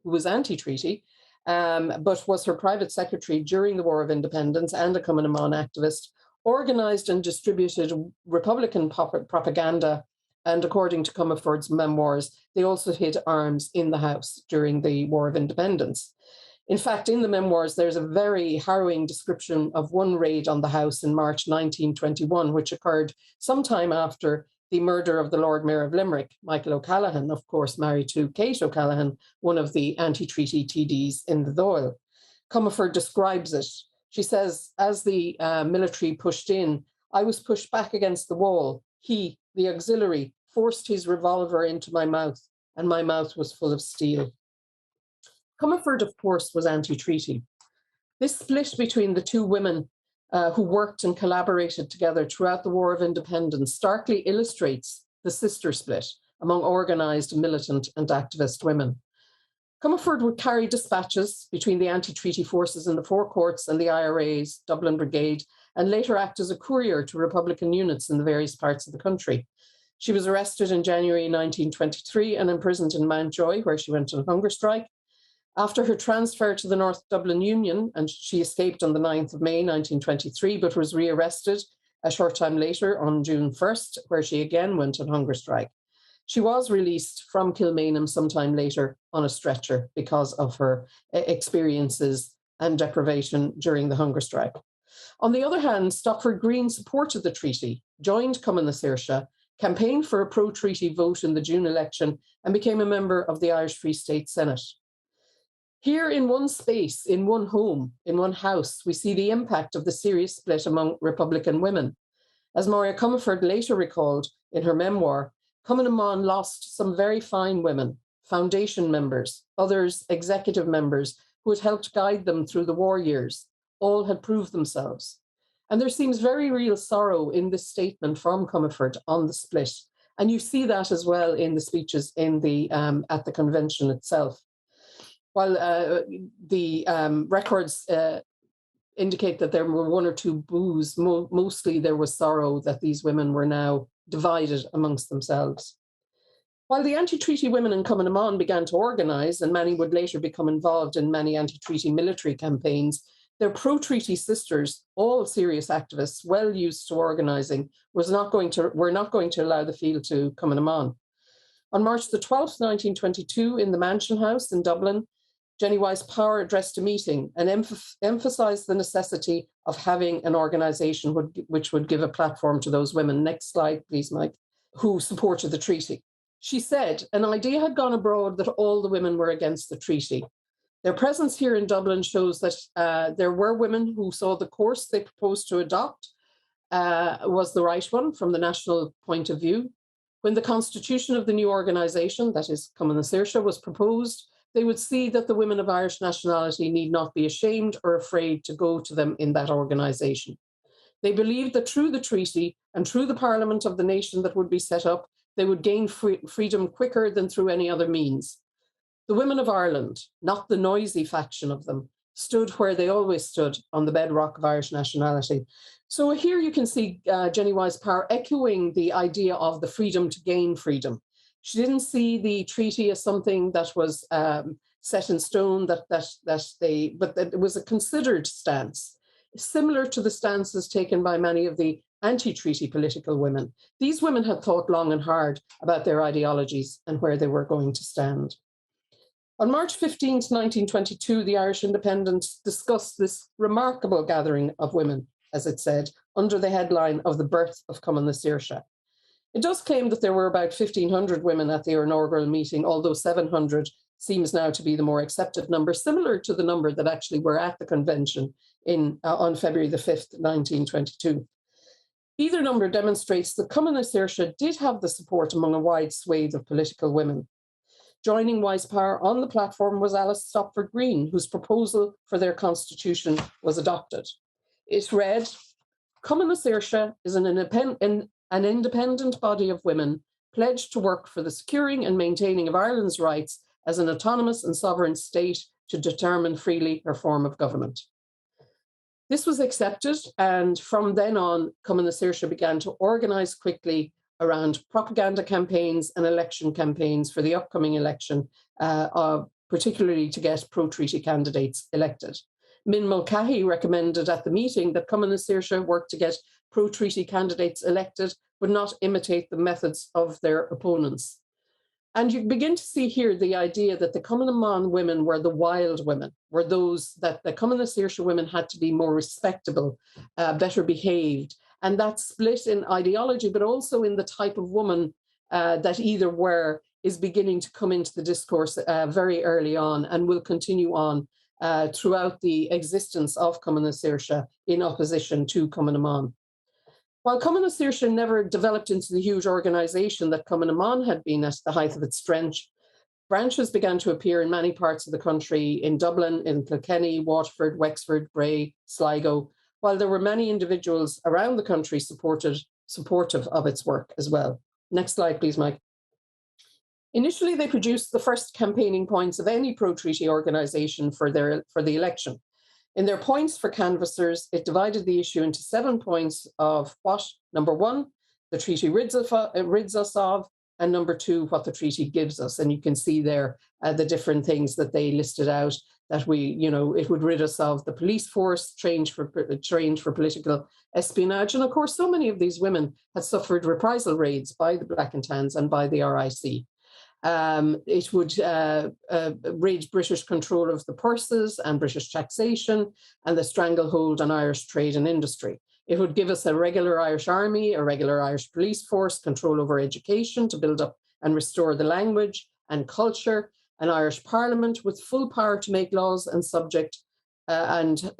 who was anti-treaty, but was her private secretary during the War of Independence and a Cumann activist, organised and distributed Republican propaganda, and according to Comerford's memoirs, they also hid arms in the house during the War of Independence. In fact, in the memoirs, there's a very harrowing description of one raid on the house in March 1921, which occurred sometime after the murder of the Lord Mayor of Limerick, Michael O'Callaghan, of course married to Kate O'Callaghan, one of the anti-treaty TDs in the Dáil. Comerford describes it. She says, as the military pushed in, I was pushed back against the wall. He, the auxiliary, forced his revolver into my mouth, and my mouth was full of steel. Comerford, of course, was anti-treaty. This split between the two women who worked and collaborated together throughout the War of Independence, starkly illustrates the sister split among organised, militant and activist women. Comerford would carry dispatches between the anti-treaty forces in the Four Courts and the IRA's Dublin Brigade, and later act as a courier to Republican units in the various parts of the country. She was arrested in January 1923 and imprisoned in Mountjoy, where she went on hunger strike. After her transfer to the North Dublin Union, and she escaped on the 9th of May 1923, but was rearrested a short time later on June 1st, where she again went on hunger strike. She was released from Kilmainham sometime later on a stretcher because of her experiences and deprivation during the hunger strike. On the other hand, Stopford Green supported the treaty, joined Cumann na Saoirse, campaigned for a pro-treaty vote in the June election, and became a member of the Irish Free State Senate. Here in one space, in one home, in one house, we see the impact of the serious split among Republican women. As Maria Comerford later recalled in her memoir, Cumann lost some very fine women, foundation members, others executive members who had helped guide them through the war years. All had proved themselves. And there seems very real sorrow in this statement from Comerford on the split. And you see that as well in the speeches in the at the convention itself. While the records indicate that there were one or two boos, mostly there was sorrow that these women were now divided amongst themselves. While the anti-treaty women in Cumann began to organise, and many would later become involved in many anti-treaty military campaigns, their pro-treaty sisters, all serious activists, well used to organising, were not going to allow the field to Cumann. On March the 12th, 1922, in the Mansion House in Dublin, Jenny Wyse-Power addressed a meeting and emphasised the necessity of having an organisation which would give a platform to those women. Next slide, please, Mike, who supported the treaty. She said, an idea had gone abroad that all the women were against the treaty. Their presence here in Dublin shows that there were women who saw the course they proposed to adopt was the right one from the national point of view. When the constitution of the new organisation, that is Cumann na Saoirse, was proposed, they would see that the women of Irish nationality need not be ashamed or afraid to go to them in that organisation. They believed that through the treaty and through the parliament of the nation that would be set up, they would gain freedom quicker than through any other means. The women of Ireland, not the noisy faction of them, stood where they always stood, on the bedrock of Irish nationality. So here you can see Jenny Wyse-Power echoing the idea of the freedom to gain freedom. She didn't see the treaty as something that was set in stone, but that it was a considered stance, similar to the stances taken by many of the anti-treaty political women. These women had thought long and hard about their ideologies and where they were going to stand. On March 15th, 1922, the Irish Independent discussed this remarkable gathering of women, as it said, under the headline of the birth of Cumann na Saoirse. It does claim that there were about 1,500 women at the inaugural meeting, although 700 seems now to be the more accepted number, similar to the number that actually were at the convention on February the 5th, 1922. Either number demonstrates that Cumann na Saoirse did have the support among a wide swathe of political women. Joining Wyse-Power on the platform was Alice Stopford Green, whose proposal for their constitution was adopted. It read, Cumann na Saoirse is an independent body of women pledged to work for the securing and maintaining of Ireland's rights as an autonomous and sovereign state to determine freely her form of government. This was accepted, and from then on, Cumann na Saoirse began to organise quickly around propaganda campaigns and election campaigns for the upcoming election, particularly to get pro-treaty candidates elected. Min Mulcahy recommended at the meeting that Cumann na Saoirse work to get pro-treaty candidates elected, but not imitate the methods of their opponents. And you begin to see here the idea that the Cumann women were the wild women, were those that the Cumann na Saoirse women had to be more respectable, better behaved. And that split in ideology, but also in the type of woman that either were, is beginning to come into the discourse very early on and will continue on throughout the existence of Cumann na Saoirse in opposition to Cumann. While Cumann na Saoirse never developed into the huge organisation that Cumann had been at the height of its strength, branches began to appear in many parts of the country, in Dublin, in Kilkenny, Waterford, Wexford, Bray, Sligo, while there were many individuals around the country supportive of its work as well. Next slide, please, Mike. Initially, they produced the first campaigning points of any pro-treaty organisation for the election. In their points for canvassers, it divided the issue into 7 points of what, number 1, the treaty rids us of, and number 2, what the treaty gives us. And you can see there the different things that they listed out, that it would rid us of the police force, trained for political espionage. And of course, so many of these women had suffered reprisal raids by the Black and Tans and by the RIC. It would raid British control of the purses and British taxation and the stranglehold on Irish trade and industry. It would give us a regular Irish army, a regular Irish police force, control over education to build up and restore the language and culture, an Irish parliament with full power to make laws and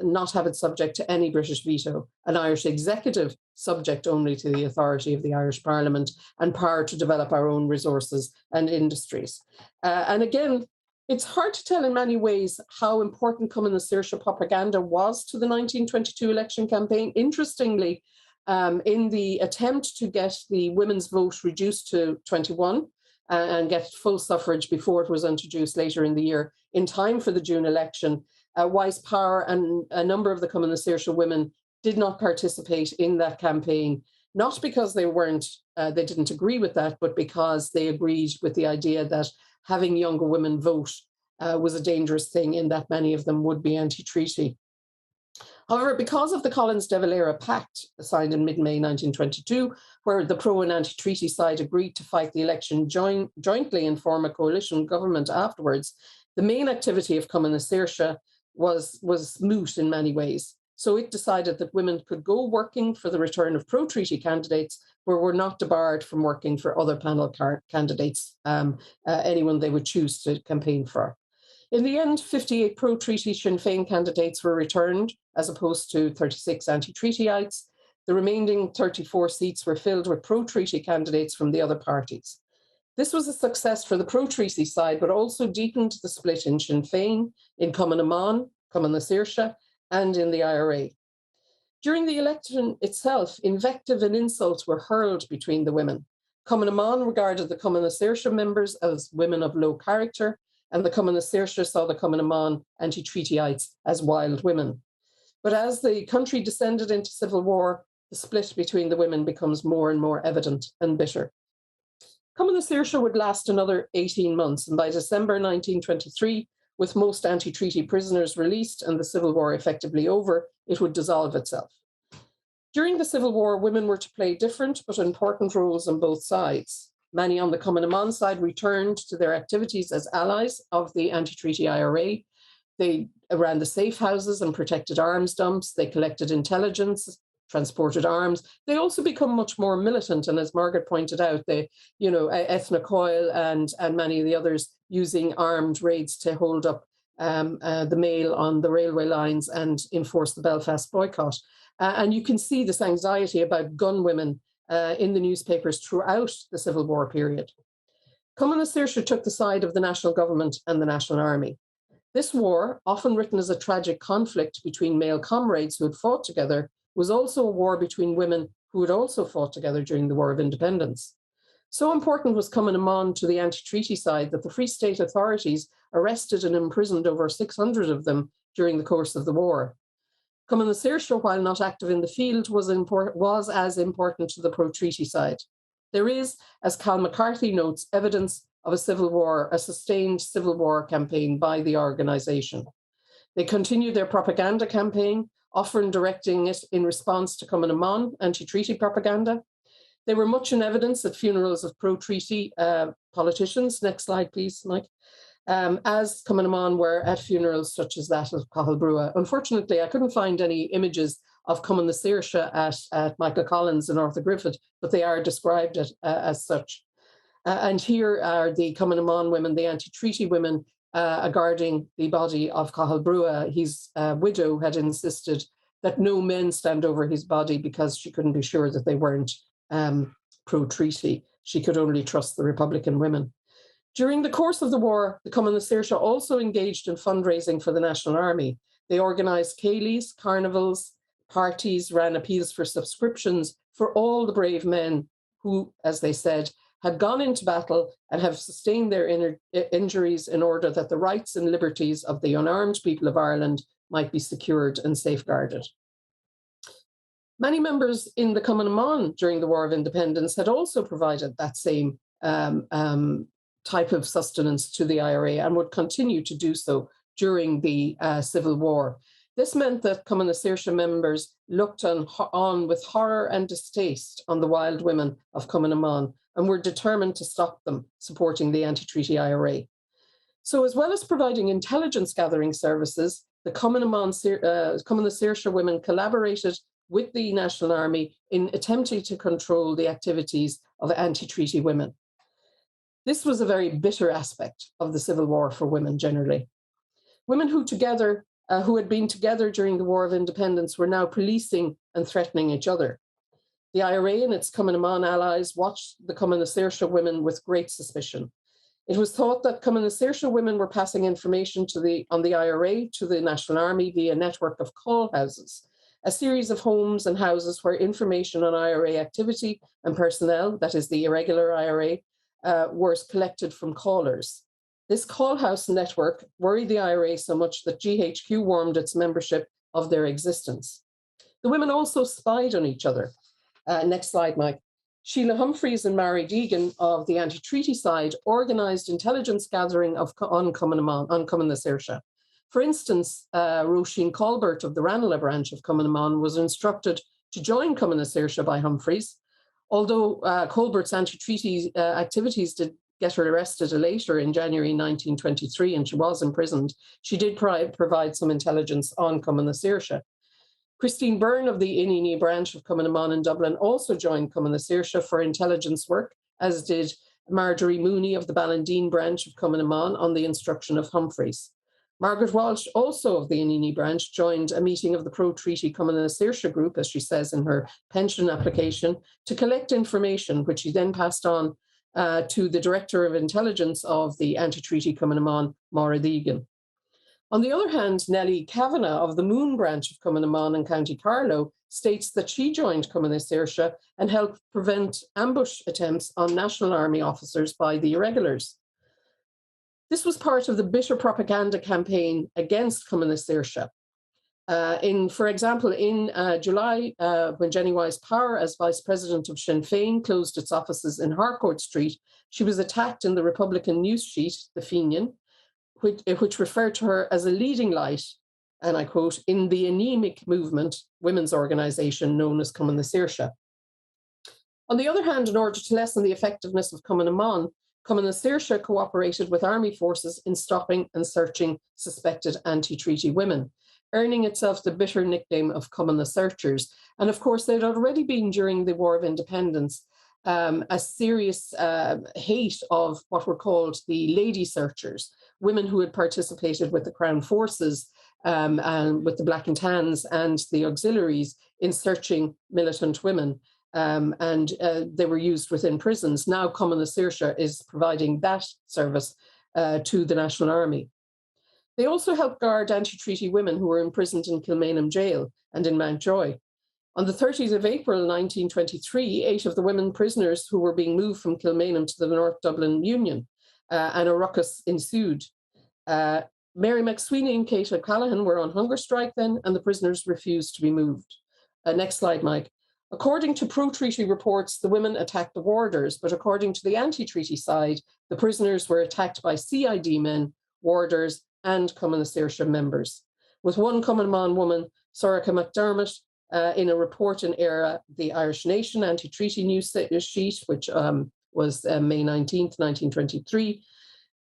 not have it subject to any British veto, an Irish executive subject only to the authority of the Irish Parliament, and power to develop our own resources and industries. And again, it's hard to tell in many ways how important Cumann na Saoirse propaganda was to the 1922 election campaign. Interestingly, in the attempt to get the women's vote reduced to 21 and get full suffrage before it was introduced later in the year, in time for the June election, Wise Power and a number of the Cumann na Saoirse women did not participate in that campaign, not because they didn't agree with that, but because they agreed with the idea that having younger women vote was a dangerous thing, in that many of them would be anti-treaty. However, because of the Collins-De Valera Pact signed in mid-May 1922, where the pro and anti-treaty side agreed to fight the election jointly and form a coalition government afterwards, the main activity of Cumann na Saoirse was moot in many ways. So it decided that women could go working for the return of pro-treaty candidates, but were not debarred from working for other panel candidates, anyone they would choose to campaign for. In the end, 58 pro-treaty Sinn Féin candidates were returned, as opposed to 36 anti-treatyites. The remaining 34 seats were filled with pro-treaty candidates from the other parties. This was a success for the pro-treaty side, but also deepened the split in Sinn Féin, in Cumann na Saoirse, and in the IRA. During the election itself, invective and insults were hurled between the women. Cumann na regarded the Cumann na Saoirse members as women of low character, and the Cumann na Saoirse saw the Cumann na anti-treatyites as wild women. But as the country descended into civil war, the split between the women becomes more and more evident and bitter. Cumann na Saoirse would last another 18 months, and by December 1923, with most anti-treaty prisoners released and the civil war effectively over, it would dissolve itself. During the civil war, women were to play different but important roles on both sides. Many on the Cumann na side returned to their activities as allies of the anti-treaty IRA. They ran the safe houses and protected arms dumps. They collected intelligence, transported arms. They also become much more militant. And as Margaret pointed out, Ethna Coyle and many of the others using armed raids to hold up the mail on the railway lines and enforce the Belfast boycott. And you can see this anxiety about gun women in the newspapers throughout the Civil War period. Cumann na Saoirse took the side of the national government and the National Army. This war, often written as a tragic conflict between male comrades who had fought together, was also a war between women who had also fought together during the War of Independence. So important was Cumann na to the anti-treaty side that the Free State authorities arrested and imprisoned over 600 of them during the course of the war. Cumann na Saoirse, while not active in the field, was as important to the pro-treaty side. There is, as Cal McCarthy notes, evidence of a sustained civil war campaign by the organisation. They continued their propaganda campaign, often directing it in response to Cumann na anti-treaty propaganda. They were much in evidence at funerals of pro-treaty politicians. Next slide, please, Mike. As Cumann na were at funerals such as that of Cathal Brugha. Unfortunately, I couldn't find any images of Cumann na Saoirse at Michael Collins and Arthur Griffith, but they are described as such. And here are the Cumann na women, the anti-treaty women, guarding the body of Cathal Brugha. His widow had insisted that no men stand over his body because she couldn't be sure that they weren't pro-treaty. She could only trust the Republican women. During the course of the war, the Cumann na Saoirse also engaged in fundraising for the National Army. They organised céilís, carnivals, Parties ran appeals for subscriptions for all the brave men who, as they said, had gone into battle and have sustained their injuries in order that the rights and liberties of the unarmed people of Ireland might be secured and safeguarded. Many members in the Cumann Mon during the War of Independence had also provided that same type of sustenance to the IRA and would continue to do so during the Civil War. This meant that Cumann Saoirse members looked on with horror and distaste on the wild women of Cumann Mon and were determined to stop them supporting the anti-treaty IRA. So as well as providing intelligence gathering services, the Cumann Saoirse women collaborated with the National Army in attempting to control the activities of anti-treaty women. This was a very bitter aspect of the Civil War for women generally. Women who had been together during the War of Independence were now policing and threatening each other. The IRA and its Cumann Mon allies watched the Cumann Saoirse women with great suspicion. It was thought that Cumann Saoirse women were passing information on the IRA to the National Army via a network of call houses, a series of homes and houses where information on IRA activity and personnel, that is the irregular IRA, was collected from callers. This call house network worried the IRA so much that GHQ warned its membership of their existence. The women also spied on each other. Next slide, Mike. Sheila Humphreys and Mary Deegan of the anti-treaty side organised intelligence gathering on Cumann Saoirse. For instance, Roisin Colbert of the Ranelagh branch of Cumann Mon was instructed to join Cumann Saoirse by Humphreys. Although Colbert's anti-treaty activities did get her arrested later in January 1923 and she was imprisoned, she did provide some intelligence on Cumann Saoirse. Christine Byrne of the Inini branch of Cumann Mon in Dublin also joined Cumann Saoirse for intelligence work, as did Marjorie Mooney of the Ballandine branch of Cumann Mon on the instruction of Humphreys. Margaret Walsh, also of the Inini branch, joined a meeting of the pro-treaty Cumann Saoirse group, as she says in her pension application, to collect information, which she then passed on to the Director of Intelligence of the anti-treaty Cumann Mon, Maura Deegan. On the other hand, Nellie Kavanagh of the Moon branch of Cumann Mon in County Carlow states that she joined Cumann Saoirse and helped prevent ambush attempts on National Army officers by the irregulars. This was part of the bitter propaganda campaign against Cumann Saoirse. For example, in July, when Jenny Wise Power, as Vice President of Sinn Féin, closed its offices in Harcourt Street, she was attacked in the Republican news sheet, the Fionn, which referred to her as a leading light, and I quote, in the anemic movement, women's organisation known as Cumann Saoirse. On the other hand, in order to lessen the effectiveness of Cumann Mon, Cumann Saoirse cooperated with army forces in stopping and searching suspected anti-treaty women, earning itself the bitter nickname of Cumann the Searchers. And of course, there'd already been during the War of Independence a serious hate of what were called the lady searchers, women who had participated with the Crown Forces and with the Black and Tans and the auxiliaries in searching militant women. And they were used within prisons. Now Cumann Saoirse is providing that service to the National Army. They also helped guard anti-treaty women who were imprisoned in Kilmainham Jail and in Mountjoy. On the 30th of April 1923, 8 of the women prisoners who were being moved from Kilmainham to the North Dublin Union, and a ruckus ensued. Mary MacSwiney and Kate O'Callaghan were on hunger strike then, and the prisoners refused to be moved. Next slide, Mike. According to pro-treaty reports, the women attacked the warders, but according to the anti-treaty side, the prisoners were attacked by CID men, warders, and Cumann Saoirse members. With one Cumann Mon woman, Sorcha McDermott, in a report in ERA, the Irish Nation anti-treaty news sheet, which was May 19th, 1923,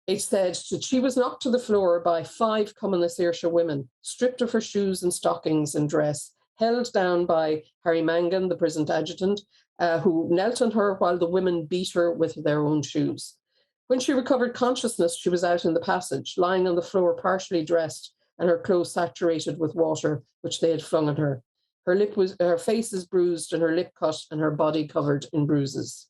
it said that she was knocked to the floor by 5 Cumann Saoirse women, stripped of her shoes and stockings and dress, held down by Harry Mangan, the prison adjutant, who knelt on her while the women beat her with their own shoes. When she recovered consciousness, she was out in the passage, lying on the floor partially dressed and her clothes saturated with water, which they had flung at her. Her face is bruised and her lip cut and her body covered in bruises.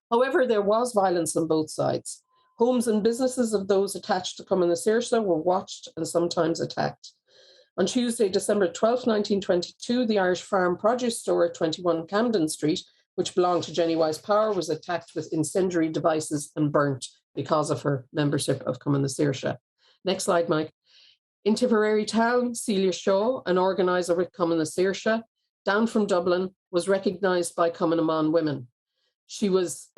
However, there was violence on both sides. Homes and businesses of those attached to Cumann Saoirse were watched and sometimes attacked. On Tuesday, December 12, 1922, the Irish Farm Produce Store at 21 Camden Street, which belonged to Jenny Wise Power, was attacked with incendiary devices and burnt because of her membership of Cumann na Saoirse. Next slide, Mike. In Tipperary town, Celia Shaw, an organiser with Cumann na Saoirse, down from Dublin, was recognised by Cumann na Mon women. She was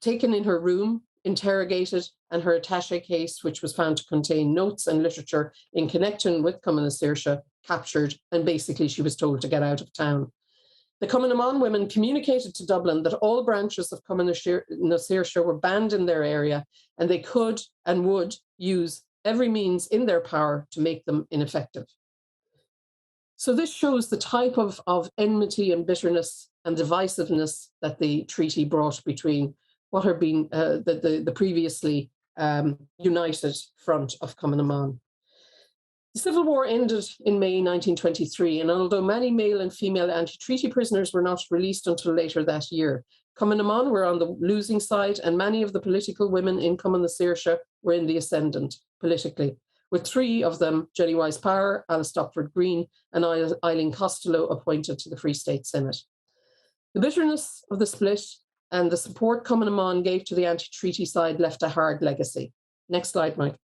taken in her room, interrogated, and her attaché case, which was found to contain notes and literature in connection with Cumann na Saoirse, captured, and basically she was told to get out of town. The Cumann na Mon women communicated to Dublin that all branches of Cumann na Saoirse were banned in their area, and they could and would use every means in their power to make them ineffective. So this shows the type of enmity and bitterness and divisiveness that the treaty brought between what had been the previously united front of Cumann na Mon. The Civil War ended in May 1923, and although many male and female anti-treaty prisoners were not released until later that year, Cumann na Mon were on the losing side, and many of the political women in Cumann na Saoirse were in the ascendant politically, with three of them, Jenny Wise Power, Alice Stopford Green, and Eileen Costello, appointed to the Free State Senate. The bitterness of the split and the support Cumann na Mon gave to the anti-treaty side left a hard legacy. Next slide, Mike.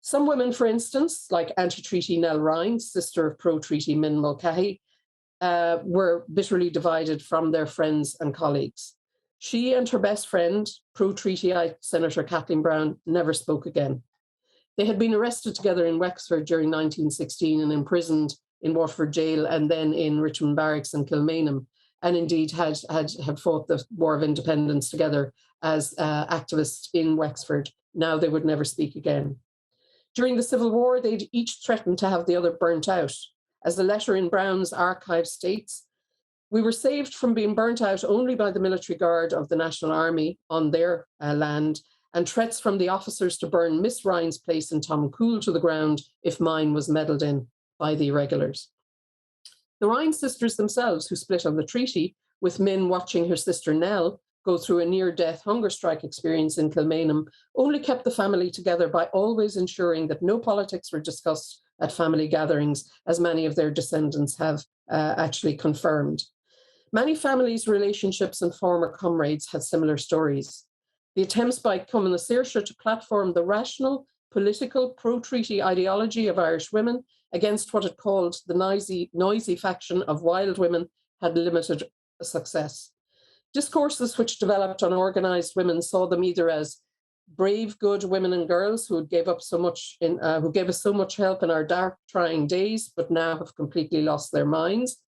Some women, for instance, like anti-treaty Nell Ryan, sister of pro-treaty Min Mulcahy, were bitterly divided from their friends and colleagues. She and her best friend, pro-treaty Senator Kathleen Browne, never spoke again. They had been arrested together in Wexford during 1916 and imprisoned in Waterford Jail and then in Richmond Barracks in Kilmainham, and indeed had fought the War of Independence together as activists in Wexford. Now they would never speak again. During the Civil War, they'd each threatened to have the other burnt out. As the letter in Browne's archive states, we were saved from being burnt out only by the military guard of the National Army on their land, and threats from the officers to burn Miss Ryan's place in Tomcool to the ground if mine was meddled in by the irregulars. The Ryan sisters themselves, who split on the treaty, with Min watching her sister Nell go through a near-death hunger strike experience in Kilmainham, only kept the family together by always ensuring that no politics were discussed at family gatherings, as many of their descendants have actually confirmed. Many families' relationships and former comrades had similar stories. The attempts by Cumann na Saoirse to platform the rational, political, pro-treaty ideology of Irish women against what it called the noisy faction of wild women had limited success. Discourses which developed on organised women saw them either as brave, good women and girls who gave us so much help in our dark, trying days, but now have completely lost their minds,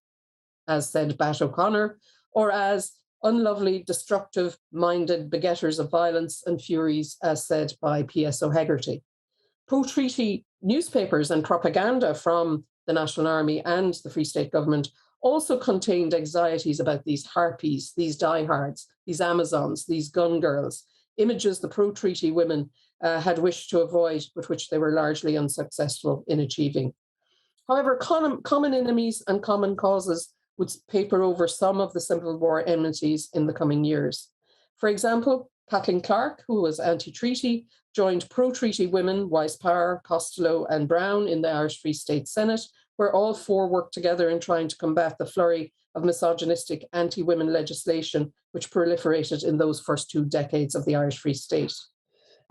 as said Bat O'Connor, or as unlovely, destructive-minded begetters of violence and furies, as said by P.S. O'Hegarty. Pro-treaty newspapers and propaganda from the National Army and the Free State government also contained anxieties about these harpies, these diehards, these Amazons, these gun girls, images the pro-treaty women had wished to avoid, but which they were largely unsuccessful in achieving. However, common enemies and common causes would paper over some of the Civil War enmities in the coming years. For example, Kathleen Clark, who was anti-treaty, joined pro-treaty women, Wise Power, Costello and Browne in the Irish Free State Senate, where all four worked together in trying to combat the flurry of misogynistic anti-women legislation which proliferated in those first 2 decades of the Irish Free State.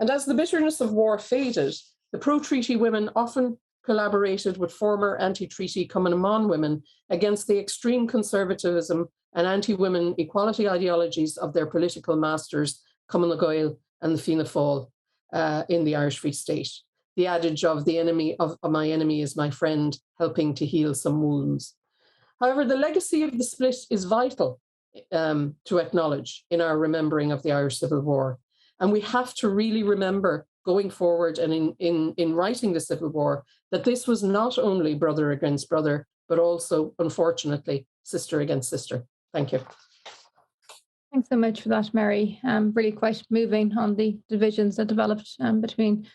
And as the bitterness of war faded, the pro-treaty women often collaborated with former anti-treaty Cumann na Mon women against the extreme conservatism and anti-women equality ideologies of their political masters, Cumann na Gaedheal and the Fianna Fáil in the Irish Free State. The adage of the enemy of my enemy is my friend, helping to heal some wounds. However, the legacy of the split is vital to acknowledge in our remembering of the Irish Civil War. And we have to really remember going forward and in writing the Civil War, that this was not only brother against brother, but also, unfortunately, sister against sister. Thank you. Thanks so much for that, Mary. Really quite moving on the divisions that developed between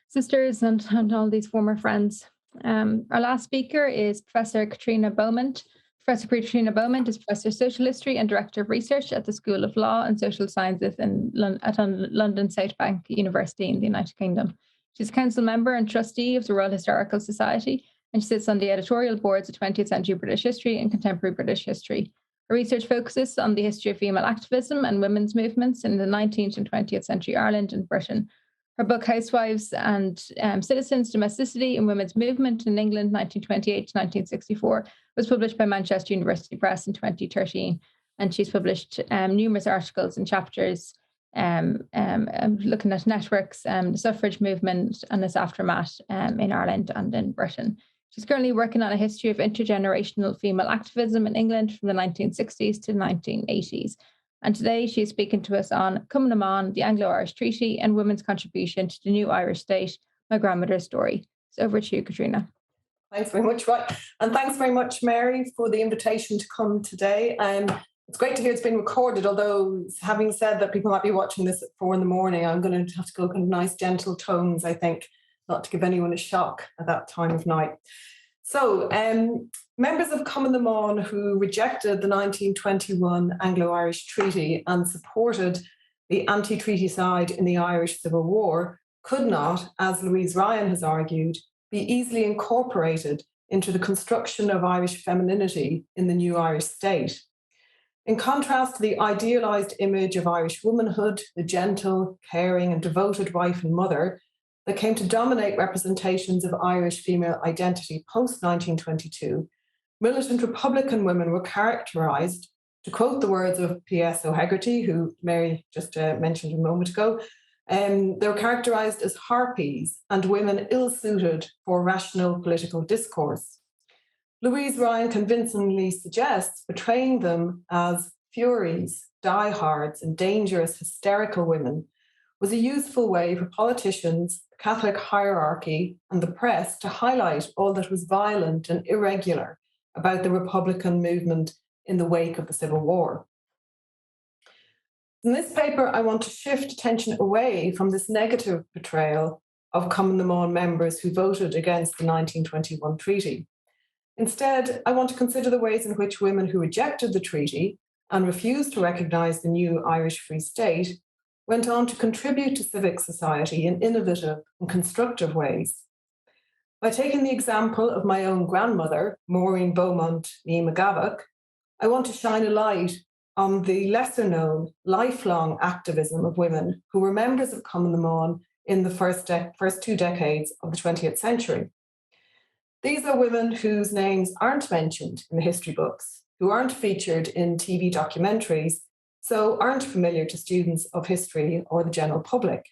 sisters and all these former friends. Our last speaker is Professor Caitriona Beaumont. Professor Caitriona Beaumont is Professor of Social History and Director of Research at the School of Law and Social Sciences at London South Bank University in the United Kingdom. She's a council member and trustee of the Royal Historical Society and she sits on the editorial boards of 20th century British history and contemporary British history. Her research focuses on the history of female activism and women's movements in the 19th and 20th century Ireland and Britain. Her book, Housewives and Citizens, Domesticity and Women's Movement in England, 1928 to 1964, was published by Manchester University Press in 2013. And she's published numerous articles and chapters looking at networks, the suffrage movement and its aftermath in Ireland and in Britain. She's currently working on a history of intergenerational female activism in England from the 1960s to the 1980s. And today she's speaking to us on Cumann, the Anglo-Irish Treaty, and women's contribution to the new Irish state, my grandmother's story. So over to you, Caitriona. Thanks very much, right. And thanks very much, Mary, for the invitation to come today. It's great to hear it's been recorded, although having said that people might be watching this at 4 a.m, I'm going to have to go in nice, gentle tones, I think, not to give anyone a shock at that time of night. So, members of Cumann who rejected the 1921 Anglo-Irish Treaty and supported the anti-treaty side in the Irish Civil War could not, as Louise Ryan has argued, be easily incorporated into the construction of Irish femininity in the new Irish state. In contrast to the idealised image of Irish womanhood, the gentle, caring and devoted wife and mother that came to dominate representations of Irish female identity post-1922, militant Republican women were characterised, to quote the words of P.S. O'Hegarty, who Mary just mentioned a moment ago, they were characterised as harpies and women ill-suited for rational political discourse. Louise Ryan convincingly suggests portraying them as furies, diehards, and dangerous, hysterical women was a useful way for politicians, the Catholic hierarchy, and the press to highlight all that was violent and irregular about the Republican movement in the wake of the Civil War. In this paper, I want to shift attention away from this negative portrayal of Cumann members who voted against the 1921 treaty. Instead, I want to consider the ways in which women who rejected the treaty and refused to recognise the new Irish Free State went on to contribute to civic society in innovative and constructive ways. By taking the example of my own grandmother, Maureen Beaumont McAuliffe, I want to shine a light on the lesser-known, lifelong activism of women who were members of Cumann in the first 2 decades of the 20th century. These are women whose names aren't mentioned in the history books, who aren't featured in TV documentaries, so aren't familiar to students of history or the general public.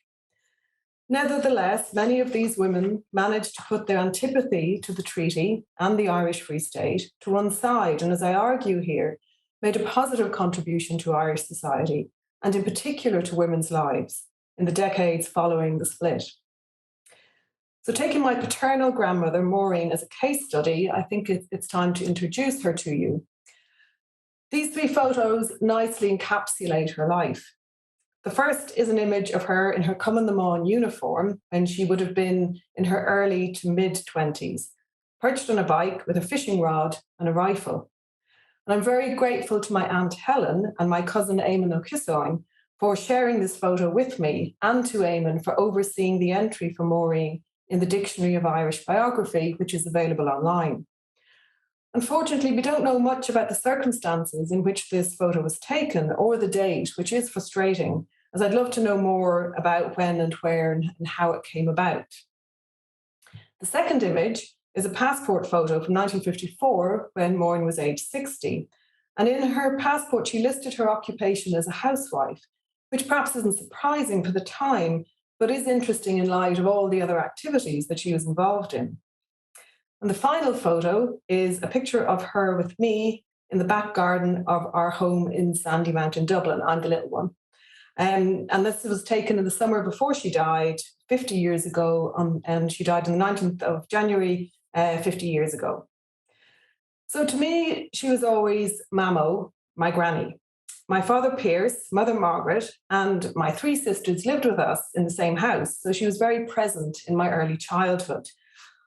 Nevertheless, many of these women managed to put their antipathy to the treaty and the Irish Free State to one side, and as I argue here, made a positive contribution to Irish society, and in particular to women's lives, in the decades following the split. So taking my paternal grandmother, Maureen, as a case study, I think it's time to introduce her to you. These 3 photos nicely encapsulate her life. The first is an image of her in her Cumann uniform when she would have been in her early to mid-20s, perched on a bike with a fishing rod and a rifle. And I'm very grateful to my Aunt Helen and my cousin Eamon O'Kissoin for sharing this photo with me, and to Eamon for overseeing the entry for Maureen in the Dictionary of Irish Biography, which is available online. Unfortunately, we don't know much about the circumstances in which this photo was taken or the date, which is frustrating, as I'd love to know more about when and where and how it came about. The second image is a passport photo from 1954 when Maureen was age 60. And in her passport, she listed her occupation as a housewife, which perhaps isn't surprising for the time, but is interesting in light of all the other activities that she was involved in. And the final photo is a picture of her with me in the back garden of our home in Sandymount in Dublin. I'm the little one. And this was taken in the summer before she died 50 years ago, and she died on the 19th of January, 50 years ago. So to me, she was always Mamo, my granny. My father Pierce, mother Margaret, and my 3 sisters lived with us in the same house, so she was very present in my early childhood.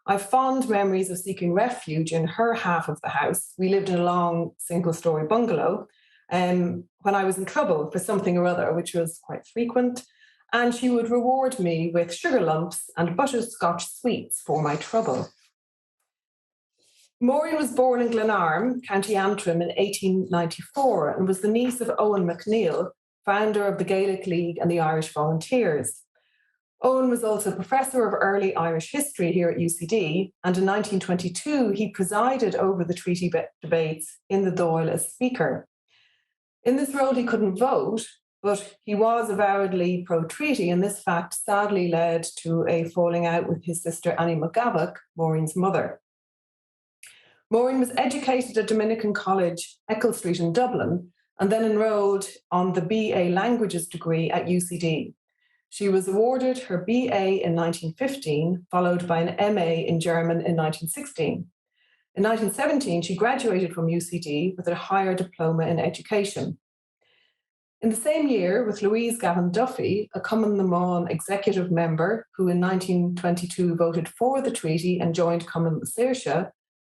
I have fond memories of seeking refuge in her half of the house. We lived in a long single-storey bungalow when I was in trouble for something or other, which was quite frequent, and she would reward me with sugar lumps and butterscotch sweets for my trouble. Maureen was born in Glenarm, County Antrim in 1894 and was the niece of Owen McNeill, founder of the Gaelic League and the Irish Volunteers. Owen was also professor of early Irish history here at UCD, and in 1922 he presided over the treaty debates in the Dáil as speaker. In this role he couldn't vote, but he was avowedly pro-treaty, and this fact sadly led to a falling out with his sister Annie McGavock, Maureen's mother. Maureen was educated at Dominican College, Eccles Street in Dublin, and then enrolled on the BA Languages degree at UCD. She was awarded her BA in 1915, followed by an MA in German in 1916. In 1917, she graduated from UCD with a higher diploma in education. In the same year, with Louise Gavin Duffy, a Cumann na MBan executive member who in 1922 voted for the treaty and joined Cumann na Saoirse,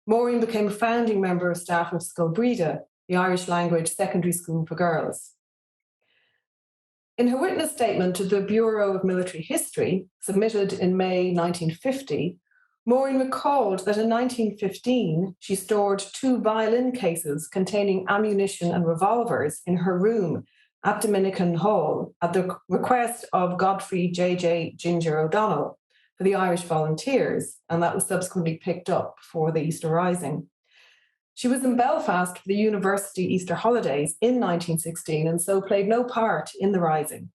Maureen became a founding member of staff of Scoilbhríde, the Irish language secondary school for girls. In her witness statement to the Bureau of Military History, submitted in May 1950, Maureen recalled that in 1915 she stored 2 violin cases containing ammunition and revolvers in her room at Dominican Hall at the request of Godfrey J.J. Ginger O'Donnell for the Irish Volunteers, and that was subsequently picked up for the Easter Rising. She was in Belfast for the university Easter holidays in 1916 and so played no part in the Rising.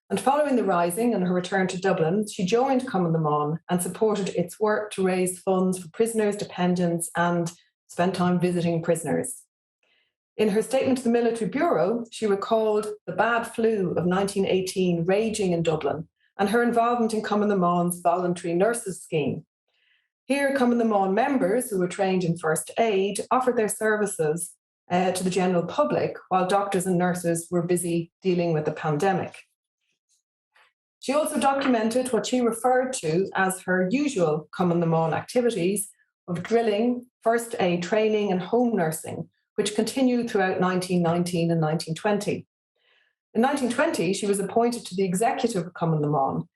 And following the Rising and her return to Dublin, she joined Cumann na MBan and supported its work to raise funds for prisoners, dependents, and spent time visiting prisoners. In her statement to the Military Bureau, she recalled the bad flu of 1918 raging in Dublin and her involvement in Cumann na MBan's voluntary nurses scheme. Here, Cumann na MBan members who were trained in first aid offered their services to the general public while doctors and nurses were busy dealing with the pandemic. She also documented what she referred to as her usual Cumann na MBan activities of drilling, first aid training, and home nursing, which continued throughout 1919 and 1920. In 1920, she was appointed to the executive of Cumann na MBan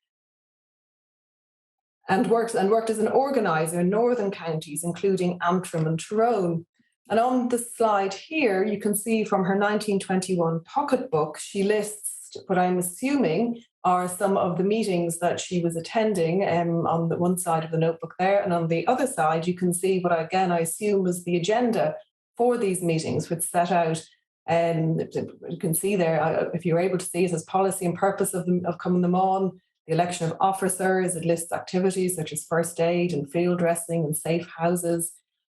and worked as an organiser in northern counties, including Antrim and Tyrone. And on the slide here, you can see from her 1921 pocketbook, she lists what I'm assuming are some of the meetings that she was attending on the one side of the notebook there. And on the other side, you can see what, again, I assume was the agenda for these meetings, which set out, you can see there, if you're able to see it, as policy and purpose of Cumann na MBan, the election of officers. It lists activities such as first aid and field dressing and safe houses.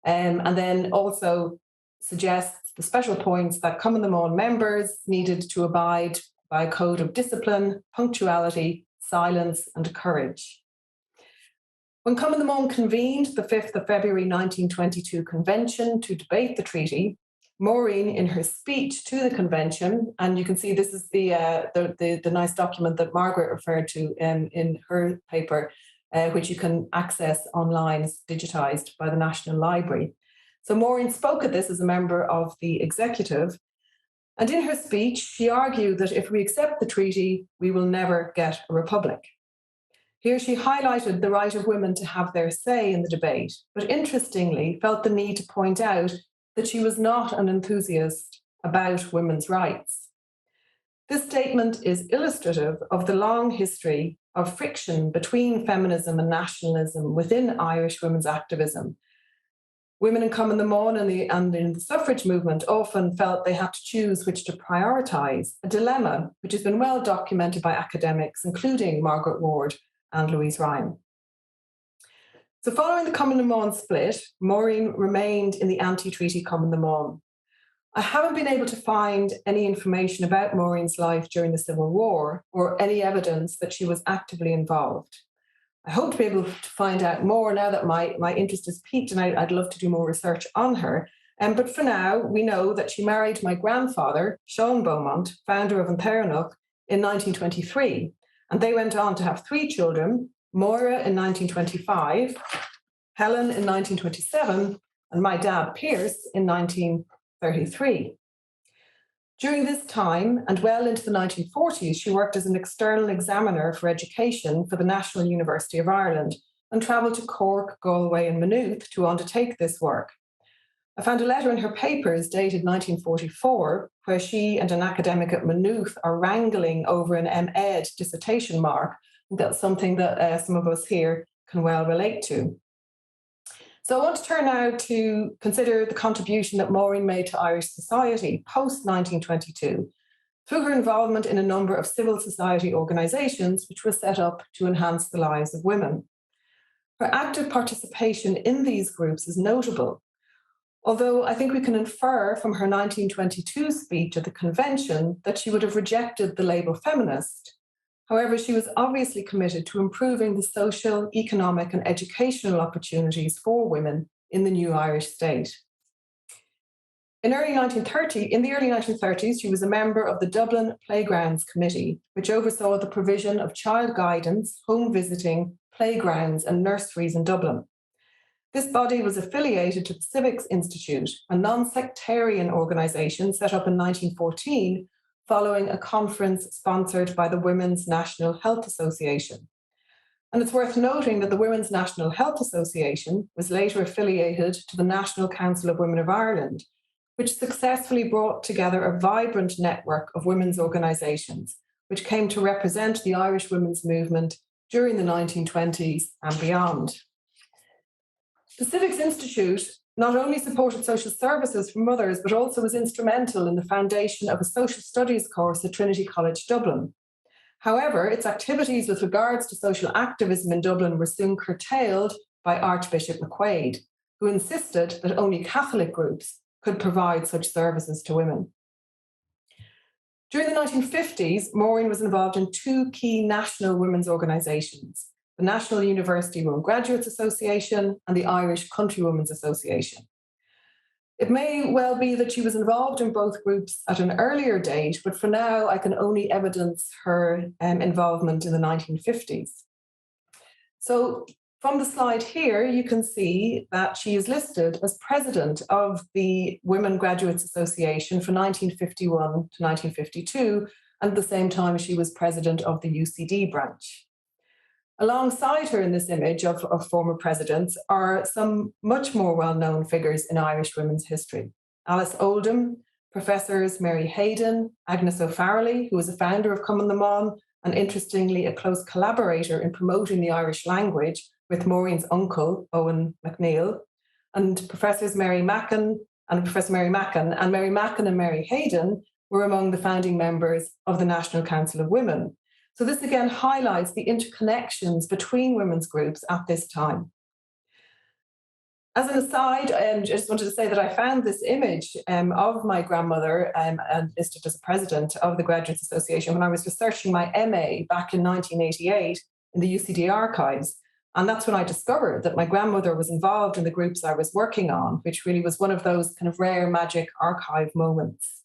And then also suggests the special points that Cumann na MBan members needed to abide by a code of discipline, punctuality, silence, and courage. When Cumann na MBan convened the 5th of February 1922 convention to debate the treaty, Maureen, in her speech to the convention, and you can see this is the nice document that Margaret referred to in her paper, which you can access online, it's digitised by the National Library. So Maureen spoke at this as a member of the executive, and in her speech, she argued that if we accept the treaty, we will never get a republic. Here she highlighted the right of women to have their say in the debate, but interestingly felt the need to point out that she was not an enthusiast about women's rights. This statement is illustrative of the long history of friction between feminism and nationalism within Irish women's activism. Women in Cumann na MBan and in the suffrage movement often felt they had to choose which to prioritise, a dilemma which has been well documented by academics, including Margaret Ward and Louise Ryan. So following the Cumann na MBan split, Maureen remained in the anti-treaty Cumann na MBan. I haven't been able to find any information about Maureen's life during the Civil War or any evidence that she was actively involved. I hope to be able to find out more now that my interest is piqued, and I'd love to do more research on her. But for now, we know that she married my grandfather, Sean Beaumont, founder of Antheranach, in 1923. And they went on to have 3 children, Moira in 1925, Helen in 1927, and my dad, Pierce, in 1933. During this time, and well into the 1940s, she worked as an external examiner for education for the National University of Ireland, and travelled to Cork, Galway and Maynooth to undertake this work. I found a letter in her papers dated 1944 where she and an academic at Maynooth are wrangling over an M.Ed dissertation mark. That's something that some of us here can well relate to. So I want to turn now to consider the contribution that Maureen made to Irish society post-1922 through her involvement in a number of civil society organisations which were set up to enhance the lives of women. Her active participation in these groups is notable, although I think we can infer from her 1922 speech at the convention that she would have rejected the label feminist. However, she was obviously committed to improving the social, economic and educational opportunities for women in the new Irish state. In the early 1930s, she was a member of the Dublin Playgrounds Committee, which oversaw the provision of child guidance, home visiting, playgrounds and nurseries in Dublin. This body was affiliated to the Civics Institute, a non-sectarian organisation set up in 1914 following a conference sponsored by the Women's National Health Association. And it's worth noting that the Women's National Health Association was later affiliated to the National Council of Women of Ireland, which successfully brought together a vibrant network of women's organisations, which came to represent the Irish women's movement during the 1920s and beyond. The Civics Institute not only supported social services for mothers, but also was instrumental in the foundation of a social studies course at Trinity College Dublin. However, its activities with regards to social activism in Dublin were soon curtailed by Archbishop McQuaid, who insisted that only Catholic groups could provide such services to women. During the 1950s, Maureen was involved in two key national women's organisations, the National University Women Graduates Association and the Irish Country Women's Association. It may well be that she was involved in both groups at an earlier date, but for now I can only evidence her involvement in the 1950s. So from the slide here, you can see that she is listed as president of the Women Graduates Association for 1951 to 1952, and at the same time she was president of the UCD branch. Alongside her in this image of former presidents are some much more well-known figures in Irish women's history. Alice Oldham, Professors Mary Hayden, Agnes O'Farrelly, who was a founder of Cumann na mBan, and interestingly a close collaborator in promoting the Irish language with Maureen's uncle, Owen McNeill, and Professors Mary Mackan and Professor Mary Mackan, and Mary Mackan and Mary Hayden were among the founding members of the National Council of Women. So this again highlights the interconnections between women's groups at this time. As an aside, I just wanted to say that I found this image of my grandmother and listed as president of the Graduates Association when I was researching my MA back in 1988 in the UCD archives. And that's when I discovered that my grandmother was involved in the groups I was working on, which really was one of those kind of rare magic archive moments.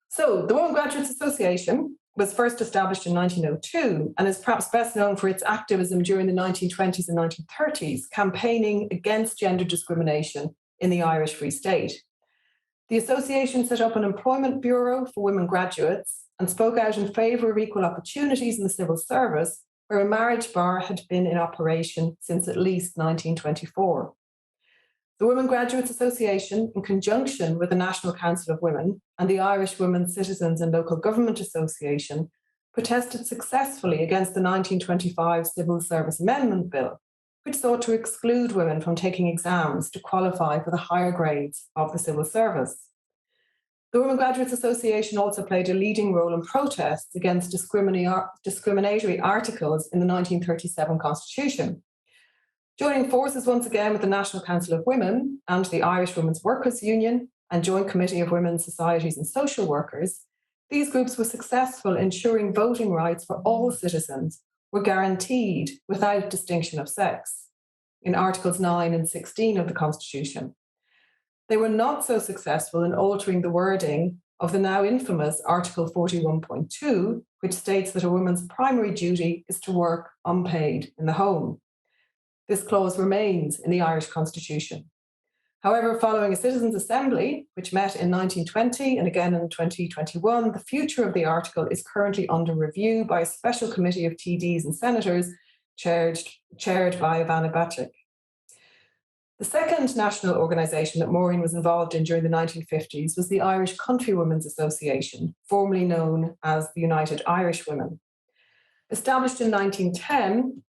So the Women Graduates Association was first established in 1902 and is perhaps best known for its activism during the 1920s and 1930s, campaigning against gender discrimination in the Irish Free State. The association set up an employment bureau for women graduates and spoke out in favour of equal opportunities in the civil service, where a marriage bar had been in operation since at least 1924. The Women Graduates Association, in conjunction with the National Council of Women and the Irish Women Citizens and Local Government Association, protested successfully against the 1925 Civil Service Amendment Bill, which sought to exclude women from taking exams to qualify for the higher grades of the civil service. The Women Graduates Association also played a leading role in protests against discriminatory articles in the 1937 Constitution. Joining forces once again with the National Council of Women and the Irish Women's Workers' Union and Joint Committee of Women's Societies and Social Workers, these groups were successful in ensuring voting rights for all citizens were guaranteed without distinction of sex in Articles 9 and 16 of the Constitution. They were not so successful in altering the wording of the now infamous Article 41.2, which states that a woman's primary duty is to work unpaid in the home. This clause remains in the Irish Constitution. However, following a citizens' assembly, which met in 1920 and again in 2021, the future of the article is currently under review by a special committee of TDs and senators chaired by Ivana Bacik. The second national organisation that Maureen was involved in during the 1950s was the Irish Countrywomen's Association, formerly known as the United Irish Women. Established in 1910,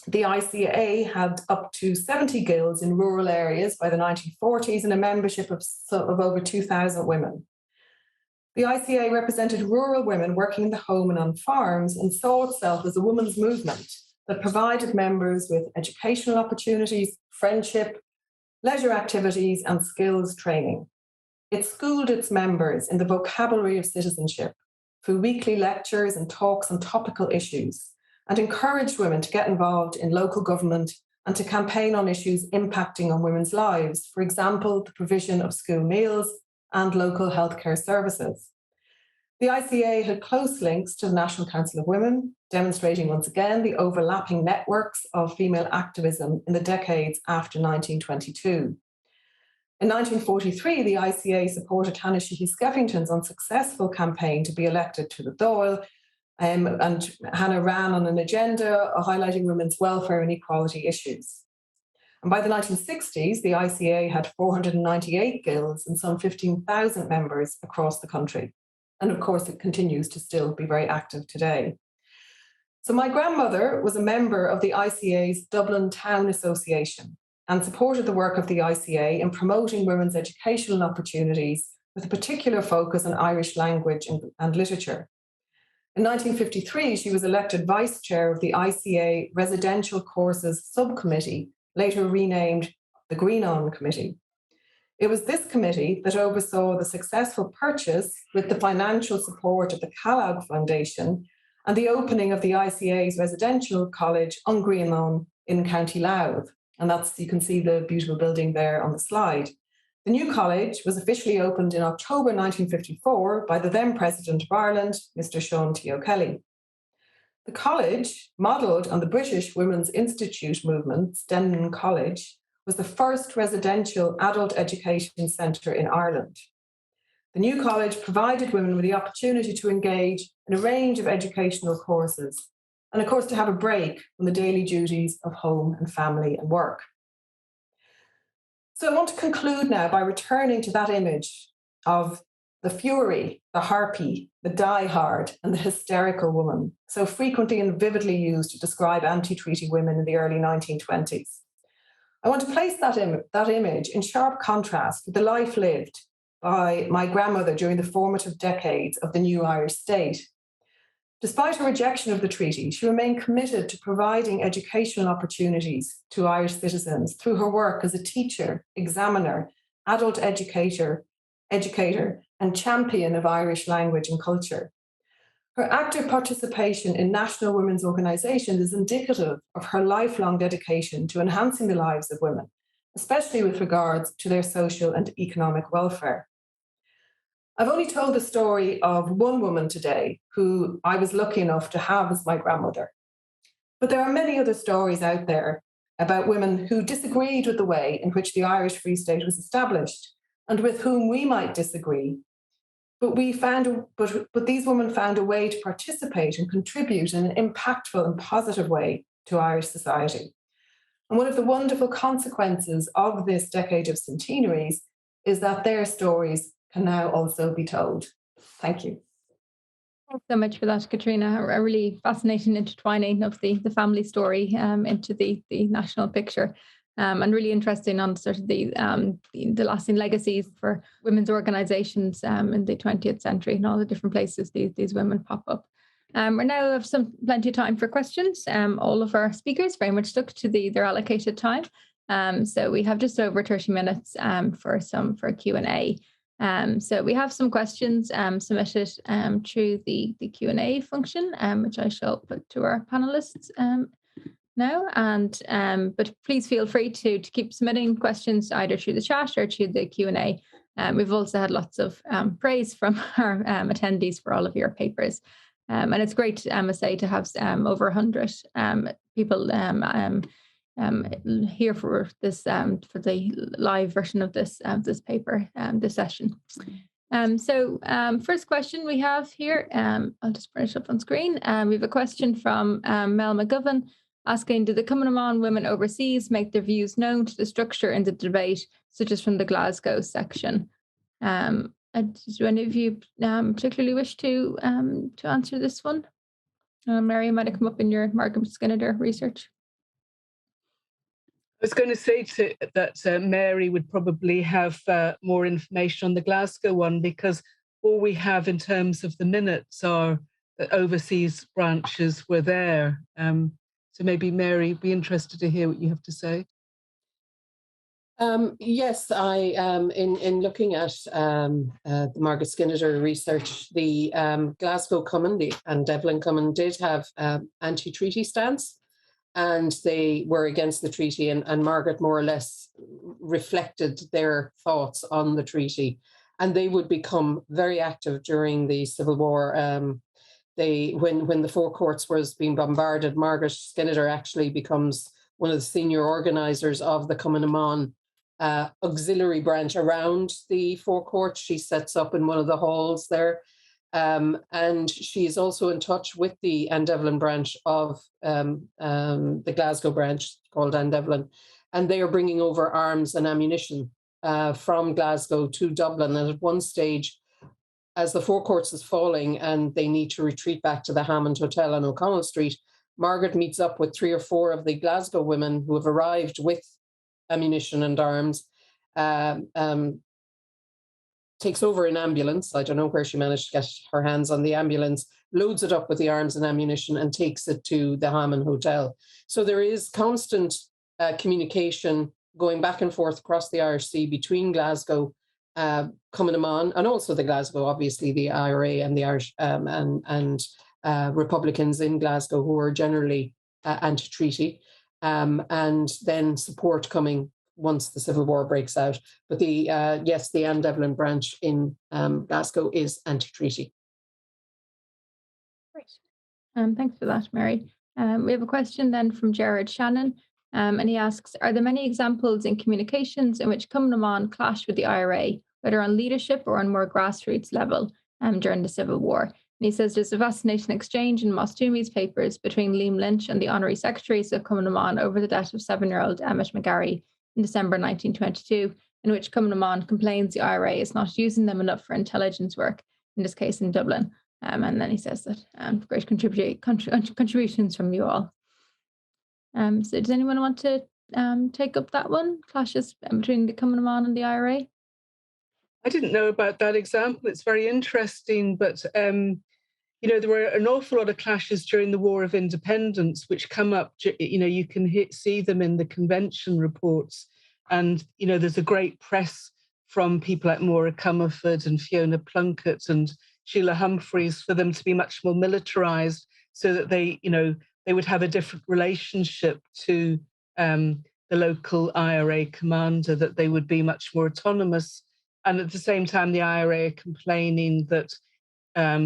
the ICA had up to 70 guilds in rural areas by the 1940s and a membership of over 2,000 women. The ICA represented rural women working in the home and on farms and saw itself as a women's movement that provided members with educational opportunities, friendship, leisure activities, and skills training. It schooled its members in the vocabulary of citizenship through weekly lectures and talks on topical issues, and encouraged women to get involved in local government and to campaign on issues impacting on women's lives, for example, the provision of school meals and local healthcare services. The ICA had close links to the National Council of Women, demonstrating once again the overlapping networks of female activism in the decades after 1922. In 1943, the ICA supported Hannah Sheehy Skeffington's unsuccessful campaign to be elected to the Dáil, and Hannah ran on an agenda highlighting women's welfare and equality issues. And by the 1960s, the ICA had 498 guilds and some 15,000 members across the country. And of course, it continues to still be very active today. So my grandmother was a member of the ICA's Dublin Town Association and supported the work of the ICA in promoting women's educational opportunities with a particular focus on Irish language and literature. In 1953, she was elected vice chair of the ICA Residential Courses Subcommittee, later renamed the Greenon Committee. It was this committee that oversaw the successful purchase, with the financial support of the Kellogg Foundation, and the opening of the ICA's residential college, Greenon, in County Louth. And you can see the beautiful building there on the slide. The new college was officially opened in October 1954 by the then President of Ireland, Mr. Sean T. O'Kelly. The college, modelled on the British Women's Institute movement, Stenman College, was the first residential adult education centre in Ireland. The new college provided women with the opportunity to engage in a range of educational courses, and of course to have a break from the daily duties of home and family and work. So I want to conclude now by returning to that image of the fury, the harpy, the die-hard, and the hysterical woman, so frequently and vividly used to describe anti-treaty women in the early 1920s. I want to place that image in sharp contrast with the life lived by my grandmother during the formative decades of the new Irish state. Despite her rejection of the treaty, she remained committed to providing educational opportunities to Irish citizens through her work as a teacher, examiner, adult educator, and champion of Irish language and culture. Her active participation in national women's organisations is indicative of her lifelong dedication to enhancing the lives of women, especially with regards to their social and economic welfare. I've only told the story of one woman today who I was lucky enough to have as my grandmother. But there are many other stories out there about women who disagreed with the way in which the Irish Free State was established and with whom we might disagree. But these women found a way to participate and contribute in an impactful and positive way to Irish society. And one of the wonderful consequences of this decade of centenaries is that their stories can now also be told. Thank you. Thanks so much for that, Caitriona. A really fascinating intertwining of the family story into the national picture. And really interesting on sort of the lasting legacies for women's organisations in the 20th century and all the different places these women pop up. We now have plenty of time for questions. All of our speakers very much stuck to their allocated time. So we have just over 30 minutes for Q&A. So we have some questions submitted through the Q&A function, which I shall put to our panelists now. And but please feel free to keep submitting questions either through the chat or through the Q&A. We've also had lots of praise from our attendees for all of your papers. And it's great, I must say, to have over 100 people here for this for the live version of this paper, this session. So first question we have here, I'll just bring it up on screen. We have a question from Mel McGovern asking, do the Cumann women overseas make their views known to the structure in the debate, such as from the Glasgow section? Do any of you particularly wish to answer this one? Mary, might have come up in your Margaret Skinner research. I was going to say that Mary would probably have more information on the Glasgow one, because all we have in terms of the minutes are that overseas branches were there. So maybe Mary, be interested to hear what you have to say. Yes, I in looking at the Margaret Skinner research, the Glasgow Cumann and Devlin Cumann did have anti-treaty stance, and they were against the treaty, and Margaret more or less reflected their thoughts on the treaty, and they would become very active during the Civil War. When the Four Courts was being bombarded, Margaret Skinner actually becomes one of the senior organisers of the Cumann auxiliary branch around the Four Courts. She sets up in one of the halls there. And she is also in touch with the nGaedheal branch of the Glasgow branch called nGaedheal. And they are bringing over arms and ammunition from Glasgow to Dublin. And at one stage, as the Four Courts is falling and they need to retreat back to the Hammond Hotel on O'Connell Street, Margaret meets up with 3 or 4 of the Glasgow women who have arrived with ammunition and arms, takes over an ambulance. I don't know where she managed to get her hands on the ambulance, loads it up with the arms and ammunition and takes it to the Hammond Hotel. So there is constant communication going back and forth across the Irish Sea between Glasgow, Cumann, and also the Glasgow, obviously the IRA and the Irish and Republicans in Glasgow who are generally anti-treaty, and then support coming once the Civil War breaks out. But the nGaedheal branch in Glasgow is anti-treaty. Great. Thanks for that, Mary. We have a question then from Gerard Shannon, and he asks, are there many examples in communications in which Cumann clash with the IRA, whether on leadership or on more grassroots level during the Civil War? And he says there's a fascinating exchange in Moss-Toomey's papers between Leeann Lynch and the honorary secretaries of Cumann over the death of 7-year-old Emmett McGarry in December 1922, in which Cumann complains the IRA is not using them enough for intelligence work, in this case in Dublin. And then he says that great contributions from you all. So does anyone want to take up that one? Clashes between the Cumann and the IRA? I didn't know about that example. It's very interesting, but there were an awful lot of clashes during the War of Independence, which come up. You can see them in the convention reports, and there's a great press from people like Maura Comerford and Fiona Plunkett and Sheila Humphreys for them to be much more militarized, so that they would have a different relationship to the local IRA commander, that they would be much more autonomous. And at the same time, the IRA are complaining that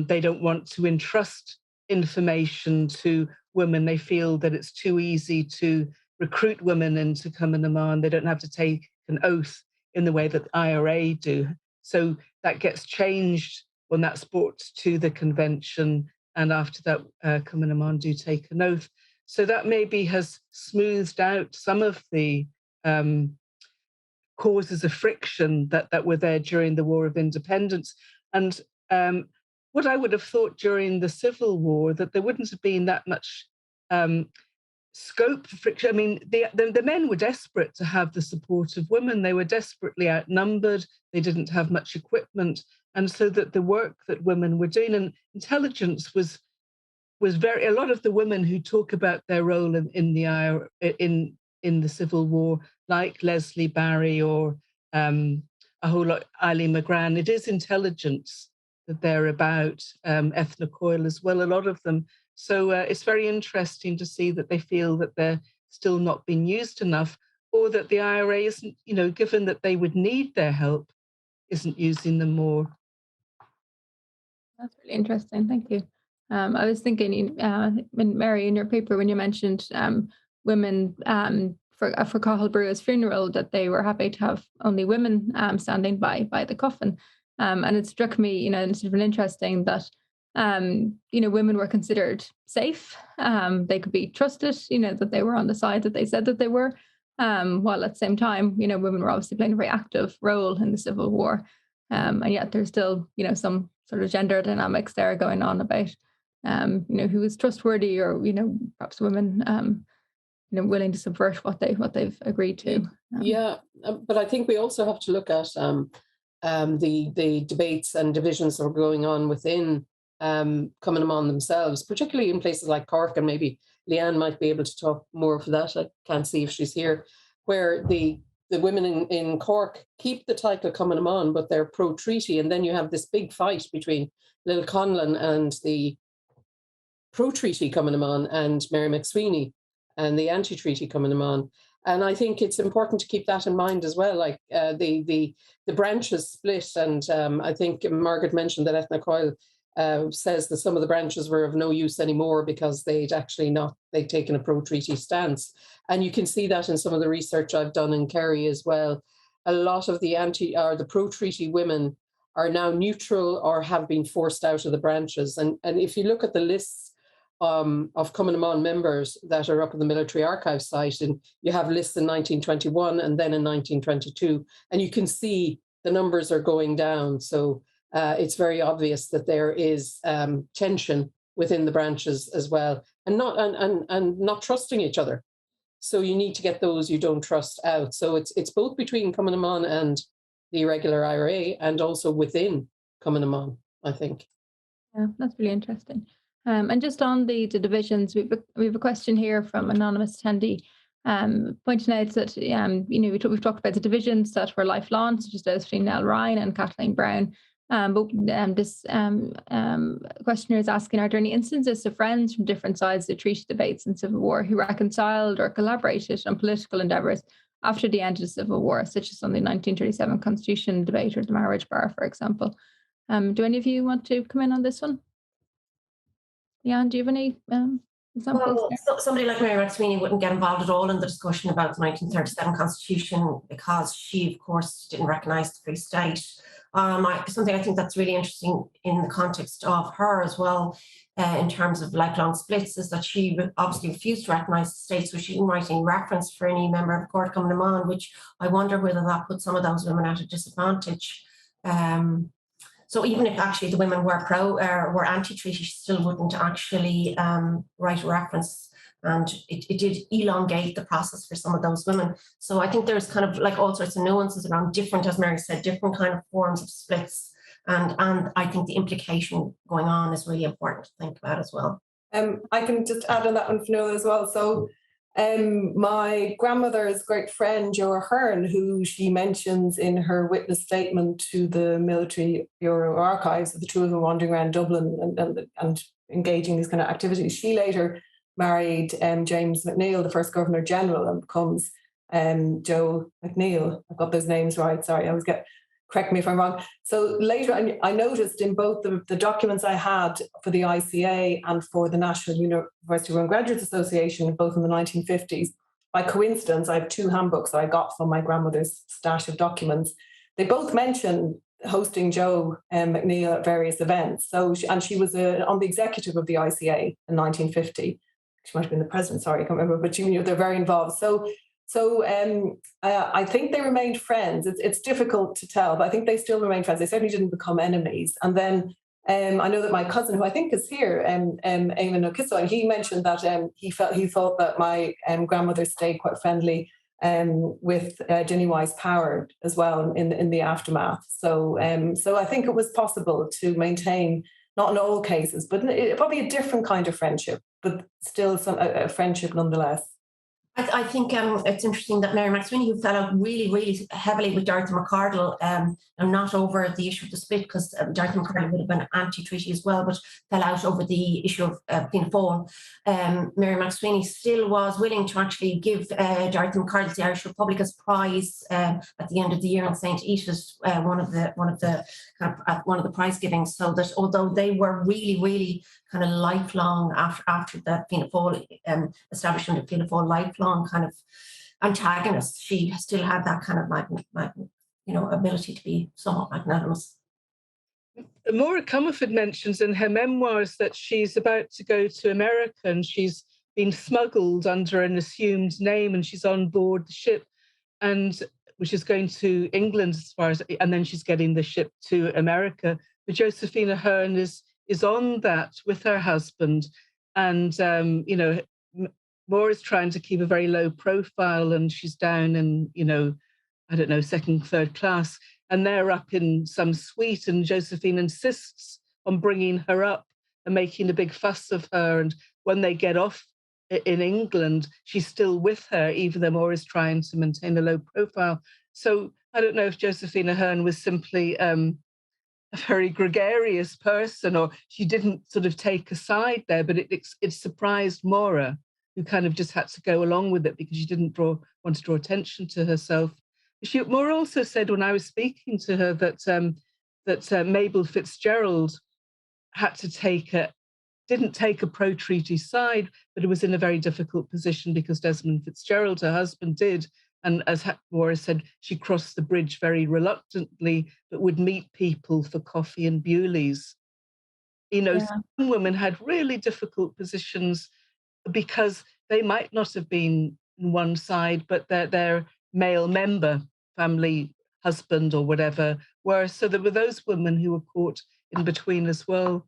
they don't want to entrust information to women. They feel that it's too easy to recruit women into Cumann. They don't have to take an oath in the way that the IRA do. So that gets changed when that's brought to the convention. And after that, Cumann do take an oath. So that maybe has smoothed out some of the causes of friction that were there during the War of Independence. And what I would have thought during the Civil War, that there wouldn't have been that much scope for friction. I mean, the men were desperate to have the support of women. They were desperately outnumbered. They didn't have much equipment. And so that the work that women were doing, and intelligence was very, a lot of the women who talk about their role in the Civil War, like Leslie Barry or a whole lot, Eileen McGran, it is intelligence that they're about, Ethna Coyle as well, a lot of them. So it's very interesting to see that they feel that they're still not being used enough, or that the IRA isn't, given that they would need their help, isn't using them more. That's really interesting. Thank you. I was thinking, when Mary, in your paper, when you mentioned women for Cathal Brugha's funeral, that they were happy to have only women standing by the coffin. And it struck me, it's sort of interesting that women were considered safe. They could be trusted, that they were on the side that they said that they were. While at the same time, women were obviously playing a very active role in the Civil War. And yet there's still, some sort of gender dynamics there going on about, who is trustworthy, or, perhaps women, willing to subvert what they've agreed to. But I think we also have to look at the debates and divisions that are going on within Cumann themselves, particularly in places like Cork, and maybe Leeann might be able to talk more of that. I can't see if she's here, where the women in Cork keep the title Cumann, but they're pro-treaty, and then you have this big fight between Lil Conlon and the pro-treaty Cumann and Mary MacSwiney and the anti-treaty Cumann. And I think it's important to keep that in mind as well. Like the branches split, and I think Margaret mentioned that Ethna Coyle says that some of the branches were of no use anymore because they'd taken a pro-treaty stance. And you can see that in some of the research I've done in Kerry as well. A lot of the pro-treaty women are now neutral or have been forced out of the branches. And if you look at the lists of Cumann members that are up in the military archive site, and you have lists in 1921 and then in 1922, and you can see the numbers are going down. So it's very obvious that there is tension within the branches as well, and not trusting each other. So you need to get those you don't trust out. So it's both between Cumann and the irregular IRA, and also within Cumann, I think. Yeah, that's really interesting. And just on the divisions, we have a question here from anonymous attendee, pointing out that we've talked about the divisions that were lifelong, such as those between Nell Ryan and Kathleen Brown. But this questioner is asking, are there any instances of friends from different sides of the treaty debates and Civil War who reconciled or collaborated on political endeavours after the end of the Civil War, such as on the 1937 Constitution debate or the marriage bar, for example? Do any of you want to come in on this one? Leeann, do you have any examples? Well, somebody like Mary McSwiney wouldn't get involved at all in the discussion about the 1937 Constitution because she, of course, didn't recognise the Free State. Something I think that's really interesting in the context of her as well, in terms of lifelong splits, is that she obviously refused to recognise the state, so she didn't write any reference for any member of the court coming on, which I wonder whether that put some of those women at a disadvantage. So even if actually the women were anti-treaty, she still wouldn't actually write a reference, and it did elongate the process for some of those women. So I think there's kind of like all sorts of nuances around different, as Mary said, different kind of forms of splits, and I think the implication going on is really important to think about as well. I can just add on that one, Fionnuala, as well. So my grandmother's great friend, Jo Ahern, who she mentions in her witness statement to the Military Bureau Archives, the two of them wandering around Dublin and engaging these kind of activities. She later married James McNeill, the first Governor General, and becomes Joe McNeill. I've got those names right. Sorry, I always correct me if I'm wrong. So later, I noticed in both the documents I had for the ICA and for the National University Women Graduates Association, both in the 1950s, by coincidence, I have two handbooks that I got from my grandmother's stash of documents. They both mention hosting Joe McNeill at various events. So she was on the executive of the ICA in 1950. She might have been the president, sorry, I can't remember, but they're very involved. So I think they remained friends. It's difficult to tell, but I think they still remained friends. They certainly didn't become enemies. And then I know that my cousin, who I think is here, Eamon O'Kissoy, he mentioned that he thought that my grandmother stayed quite friendly with Ginny Wise Power as well in the aftermath. So I think it was possible to maintain, not in all cases, but probably a different kind of friendship, but still a friendship nonetheless. I think it's interesting that Mary McSwiney, who fell out really, really heavily with Dorothy McArdle, and not over the issue of the split, because Dorothy McArdle would have been anti-treaty as well, but fell out over the issue of Fianna Fáil. Mary McSwiney still was willing to actually give Dorothy McArdle the Irish Republic as prize at the end of the year in St. Eata's, one of the prize givings. So that although they were really, really kind of lifelong after the Fianna Fáil establishment of Fianna Fáil, lifelong kind of antagonist, she still had that kind of ability to be somewhat magnanimous. Maura Comerford mentions in her memoirs that she's about to go to America and she's been smuggled under an assumed name and she's on board the ship, and which is going to England as far as, and then she's getting the ship to America. But Josephina Hearn is on that with her husband, and Maura's trying to keep a very low profile, and she's down in I don't know, second, third class, and they're up in some suite, and Josephine insists on bringing her up and making a big fuss of her. And when they get off in England, she's still with her, even though Maura's trying to maintain a low profile. So I don't know if Josephina Hearn was simply a very gregarious person, or she didn't sort of take a side there, but it surprised Maura, who kind of just had to go along with it because she didn't want to draw attention to herself. Maura also said when I was speaking to her that Mabel Fitzgerald didn't take a pro-treaty side, but it was in a very difficult position because Desmond Fitzgerald, her husband, did. And as Maura said, she crossed the bridge very reluctantly, but would meet people for coffee and Bewley's. Some women had really difficult positions because they might not have been on one side, but their male member, family, husband or whatever, were. So there were those women who were caught in between as well.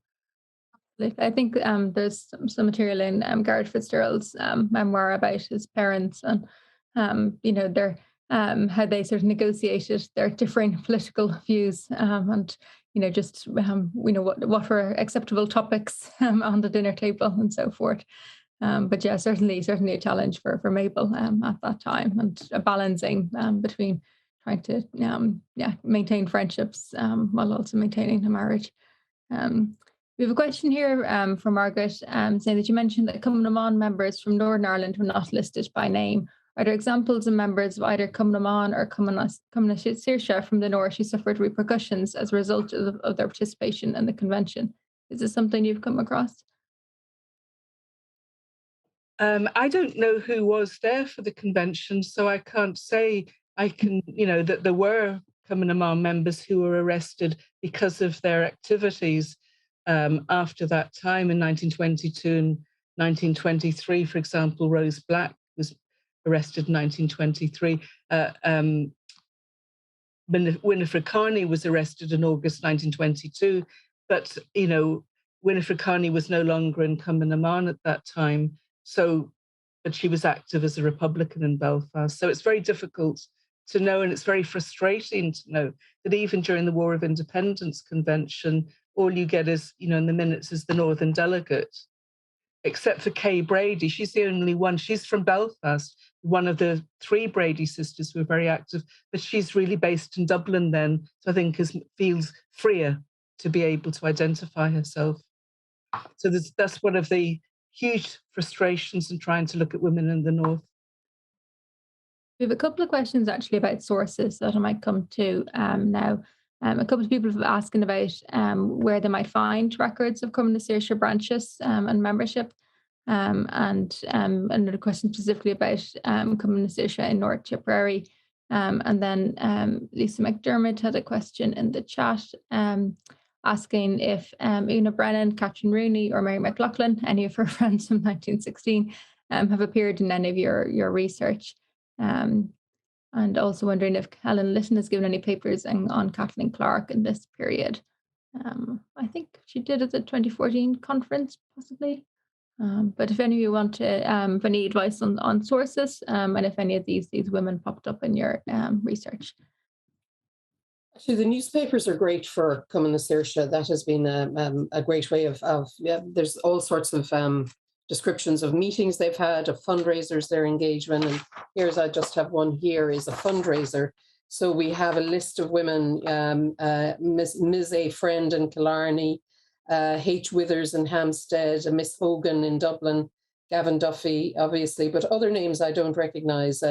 I think there's some material in Garrett Fitzgerald's memoir about his parents and their how they sort of negotiated their differing political views and what were acceptable topics on the dinner table and so forth. But yeah, certainly a challenge for Mabel at that time, and a balancing between trying to maintain friendships while also maintaining a marriage. We have a question here from Margaret saying that you mentioned that Cumann na mBan members from Northern Ireland were not listed by name. Are there examples of members of either Cumann na mBan or Cumann na Saoirse from the North who suffered repercussions as a result of their participation in the convention? Is this something you've come across? I don't know who was there for the convention, so I can't say. I can, that there were Cumann na mBan members who were arrested because of their activities after that time in 1922 and 1923. For example, Rose Black was arrested in 1923. Winifred Carney was arrested in August 1922, but Winifred Carney was no longer in Cumann na mBan at that time. So, but she was active as a Republican in Belfast. So it's very difficult to know, and it's very frustrating to know that even during the War of Independence Convention, all you get is, in the minutes is the Northern delegate, except for Kay Brady. She's the only one. She's from Belfast, one of the three Brady sisters who are very active, but she's really based in Dublin then. So I think feels freer to be able to identify herself. So that's one of the huge frustrations in trying to look at women in the North. We have a couple of questions actually about sources that I might come to now. A couple of people have been asking about where they might find records of Cumann na Saoirse branches and membership. And another question specifically about Cumann na Saoirse in North Tipperary. And then Lisa McDermott had a question in the chat asking if Una Brennan, Catherine Rooney, or Mary McLaughlin, any of her friends from 1916, have appeared in any of your research. And also wondering if Helen Litton has given any papers on Kathleen Clark in this period. I think she did at the 2014 conference, possibly. But if any of you want to have any advice on sources, and if any of these women popped up in your research. Actually, the newspapers are great for Cumann na Saoirse. That has been a great way of there's all sorts of descriptions of meetings they've had, of fundraisers, their engagement. And here's, I just have one here, is a fundraiser. So we have a list of women, Ms. A. Friend in Killarney, H. Withers in Hampstead, Miss Hogan in Dublin, Gavin Duffy, obviously, but other names I don't recognise,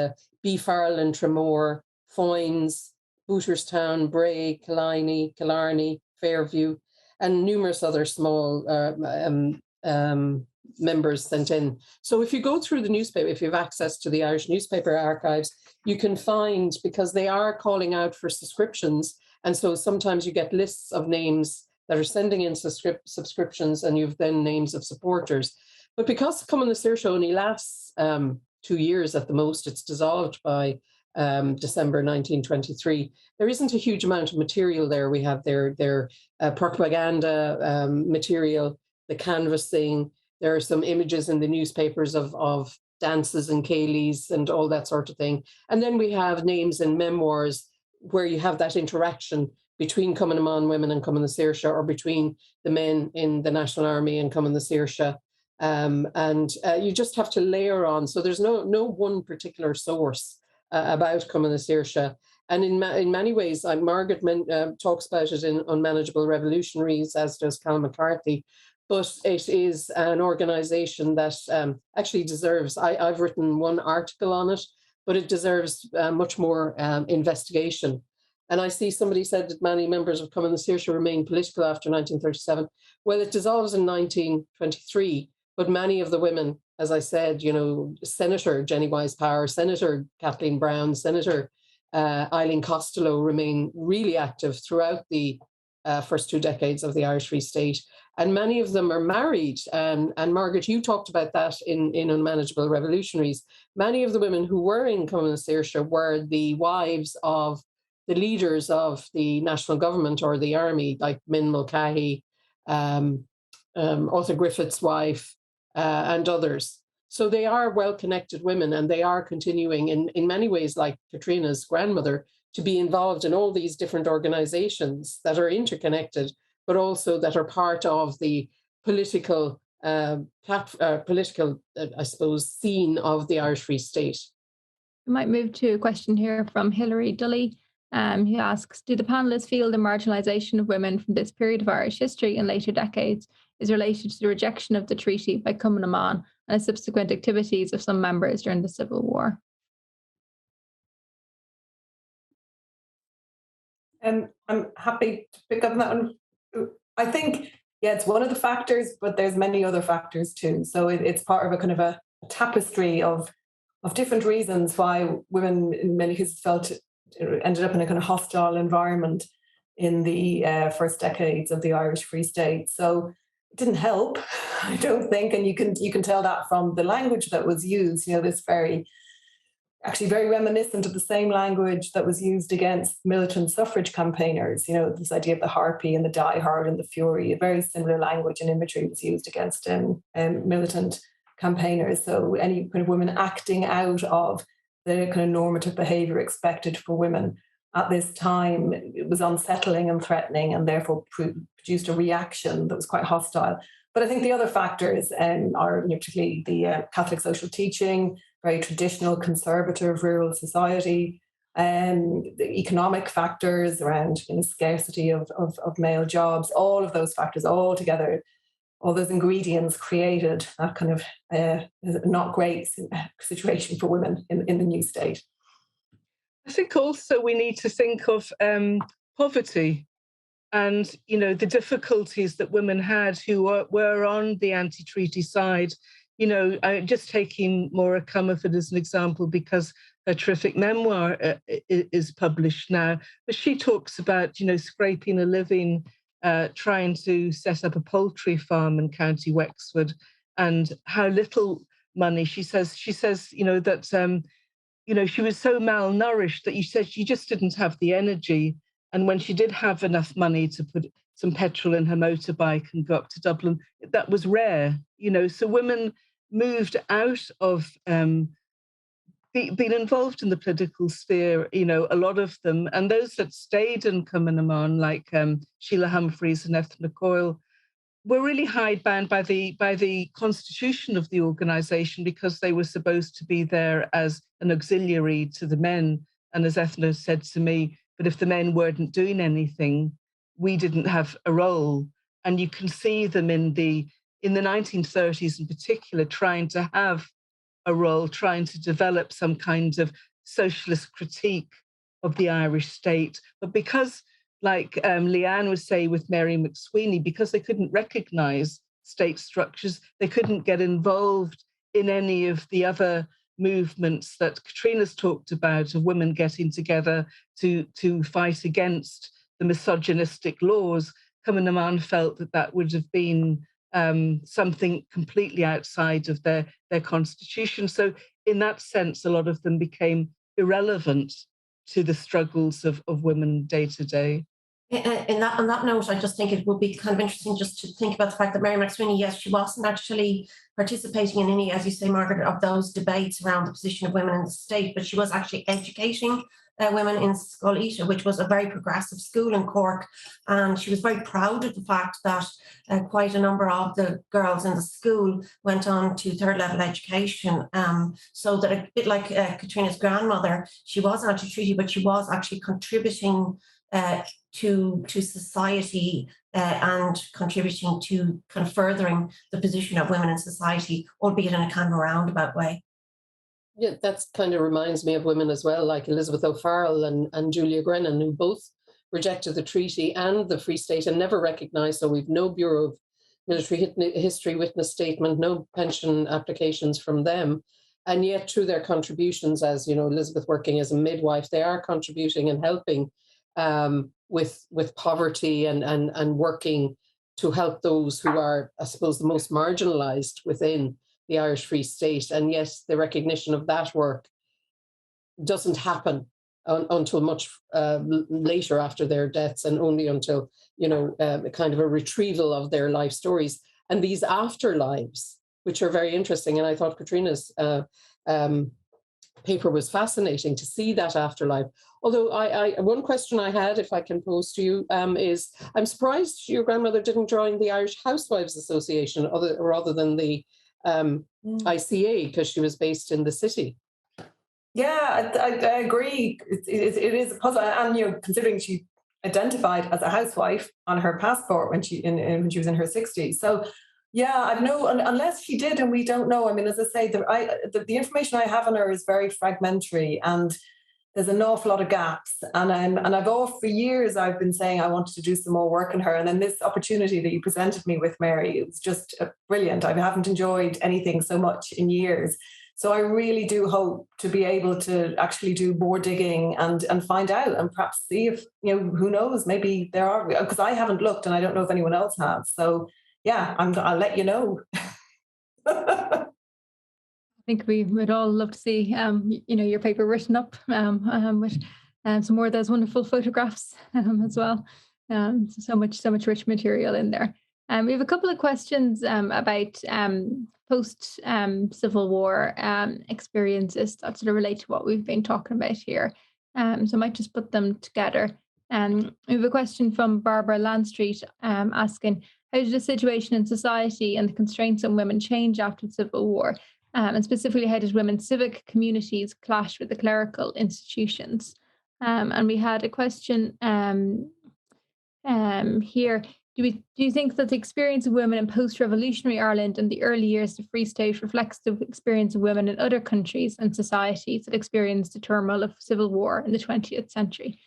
B. Farrell in Tramore, Foynes, Booterstown, Bray, Killarney, Fairview, and numerous other small members sent in. So if you go through the newspaper, if you have access to the Irish newspaper archives, you can find, because they are calling out for subscriptions, and so sometimes you get lists of names that are sending in subscriptions, and you've then names of supporters. But because Cumann na Saoirse only lasts 2 years at the most, it's dissolved by December 1923, there isn't a huge amount of material there. We have their propaganda material, the canvassing. There are some images in the newspapers of dances and céilís and all that sort of thing. And then we have names in memoirs where you have that interaction between Cumann na Mon women and Cumann na Saoirse, or between the men in the National Army and Cumann na Saoirse. And you just have to layer on. So there's no one particular source about Cumann na Saoirse. And in many ways, Margaret talks about it in Unmanageable Revolutionaries, as does Cal McCarthy. But it is an organisation that actually deserves, I've written one article on it, but it deserves much more investigation. And I see somebody said that many members of Cumann na Saoirse remain political after 1937. Well, it dissolves in 1923, but many of the women, as I said, Senator Jenny Wise-Power, Senator Kathleen Brown, Senator Eileen Costello remain really active throughout the first 2 decades of the Irish Free State. And many of them are married. And Margaret, you talked about that in Unmanageable Revolutionaries. Many of the women who were in Cumann na Saoirse were the wives of the leaders of the national government or the army, like Min Mulcahy, Arthur Griffith's wife, and others. So they are well-connected women, and they are continuing in many ways, like Caitriona's grandmother, to be involved in all these different organizations that are interconnected, but also that are part of the political, I suppose, scene of the Irish Free State. We might move to a question here from Hilary Dully, who asks, do the panellists feel the marginalisation of women from this period of Irish history in later decades is related to the rejection of the treaty by Cumann na Mon and the subsequent activities of some members during the Civil War? I'm happy to pick up on that one. I think, yeah, it's one of the factors, but there's many other factors too. So it's part of a kind of a tapestry of different reasons why women in many cases ended up in a kind of hostile environment in the first decades of the Irish Free State. So it didn't help, I don't think, and you can tell that from the language that was used. This very reminiscent of the same language that was used against militant suffrage campaigners. This idea of the harpy and the diehard and the fury. A very similar language and imagery was used against militant campaigners. So any kind of women acting out of the kind of normative behaviour expected for women at this time, it was unsettling and threatening, and therefore produced a reaction that was quite hostile. But I think the other factors are particularly the Catholic social teaching, very traditional conservative rural society, the economic factors around scarcity of male jobs. All of those factors all together, all those ingredients created that kind of not great situation for women in the new state. I think also we need to think of poverty and, the difficulties that women had who were on the anti-treaty side. Just taking Maura Comerford as an example, because her terrific memoir is published now, but she talks about, scraping a living, trying to set up a poultry farm in County Wexford, and how little money she says, that, she was so malnourished that she just didn't have the energy. And when she did have enough money to put some petrol in her motorbike and go up to Dublin, that was rare, So women moved out of being involved in the political sphere, a lot of them. And those that stayed in Cumann na Mon, like Sheila Humphreys and Ethna Coyle, were really hidebound by the constitution of the organisation, because they were supposed to be there as an auxiliary to the men. And as Ethna said to me, but if the men weren't doing anything, we didn't have a role. And you can see them in the 1930s in particular, trying to have a role, trying to develop some kind of socialist critique of the Irish state. But because, like Leeann would say with Mary MacSwiney, because they couldn't recognise state structures, they couldn't get involved in any of the other movements that Caitriona's talked about, of women getting together to fight against the misogynistic laws, Cumann felt that would have been something completely outside of their constitution. So in that sense, a lot of them became irrelevant to the struggles of women day to day. On that note, I just think it would be kind of interesting just to think about the fact that Mary McSwiney, yes, she wasn't actually participating in any, as you say, Margaret, of those debates around the position of women in the state, but she was actually educating women in Scoilta, which was a very progressive school in Cork. And she was very proud of the fact that quite a number of the girls in the school went on to third level education. So that a bit like Caitriona's grandmother, she was anti-treaty, but she was actually contributing to society and contributing to kind of furthering the position of women in society, albeit in a kind of a roundabout way. Yeah, that kind of reminds me of women as well, like Elizabeth O'Farrell and Julia Grennan, who both rejected the treaty and the Free State and never recognised. So we've no Bureau of Military History witness statement, no pension applications from them. And yet through their contributions, as you know, Elizabeth working as a midwife, they are contributing and helping with poverty and working to help those who are, I suppose, the most marginalised within the Irish Free State. And yes, the recognition of that work doesn't happen until much later after their deaths, and only until, you know, kind of a retrieval of their life stories and these afterlives, which are very interesting. And I thought Caitriona's paper was fascinating to see that afterlife. Although I one question I had, if I can pose to you, is I'm surprised your grandmother didn't join the Irish Housewives Association rather than the ICA, because she was based in the city. Yeah, I agree. It is a puzzle, and you know, considering she identified as a housewife on her passport when she was in her 60s. So yeah, I know, unless she did, and we don't know. I mean, as I say, the information I have on her is very fragmentary, and there's an awful lot of gaps. And for years I've been saying I wanted to do some more work on her. And then this opportunity that you presented me with, Mary, it was just brilliant. I haven't enjoyed anything so much in years. So I really do hope to be able to actually do more digging and find out, and perhaps see if, you know, who knows, maybe there are, because I haven't looked and I don't know if anyone else has. So yeah, I'll let you know. I think we would all love to see, you know, your paper written up with some more of those wonderful photographs as well. So much rich material in there. We have a couple of questions about post Civil War experiences that sort of relate to what we've been talking about here. So I might just put them together. We have a question from Barbara Landstreet asking, how did the situation in society and the constraints on women change after the Civil War? And specifically, how did women's civic communities clash with the clerical institutions? And we had a question here. Do you think that the experience of women in post-revolutionary Ireland and the early years of the Free State reflects the experience of women in other countries and societies that experienced the turmoil of civil war in the 20th century?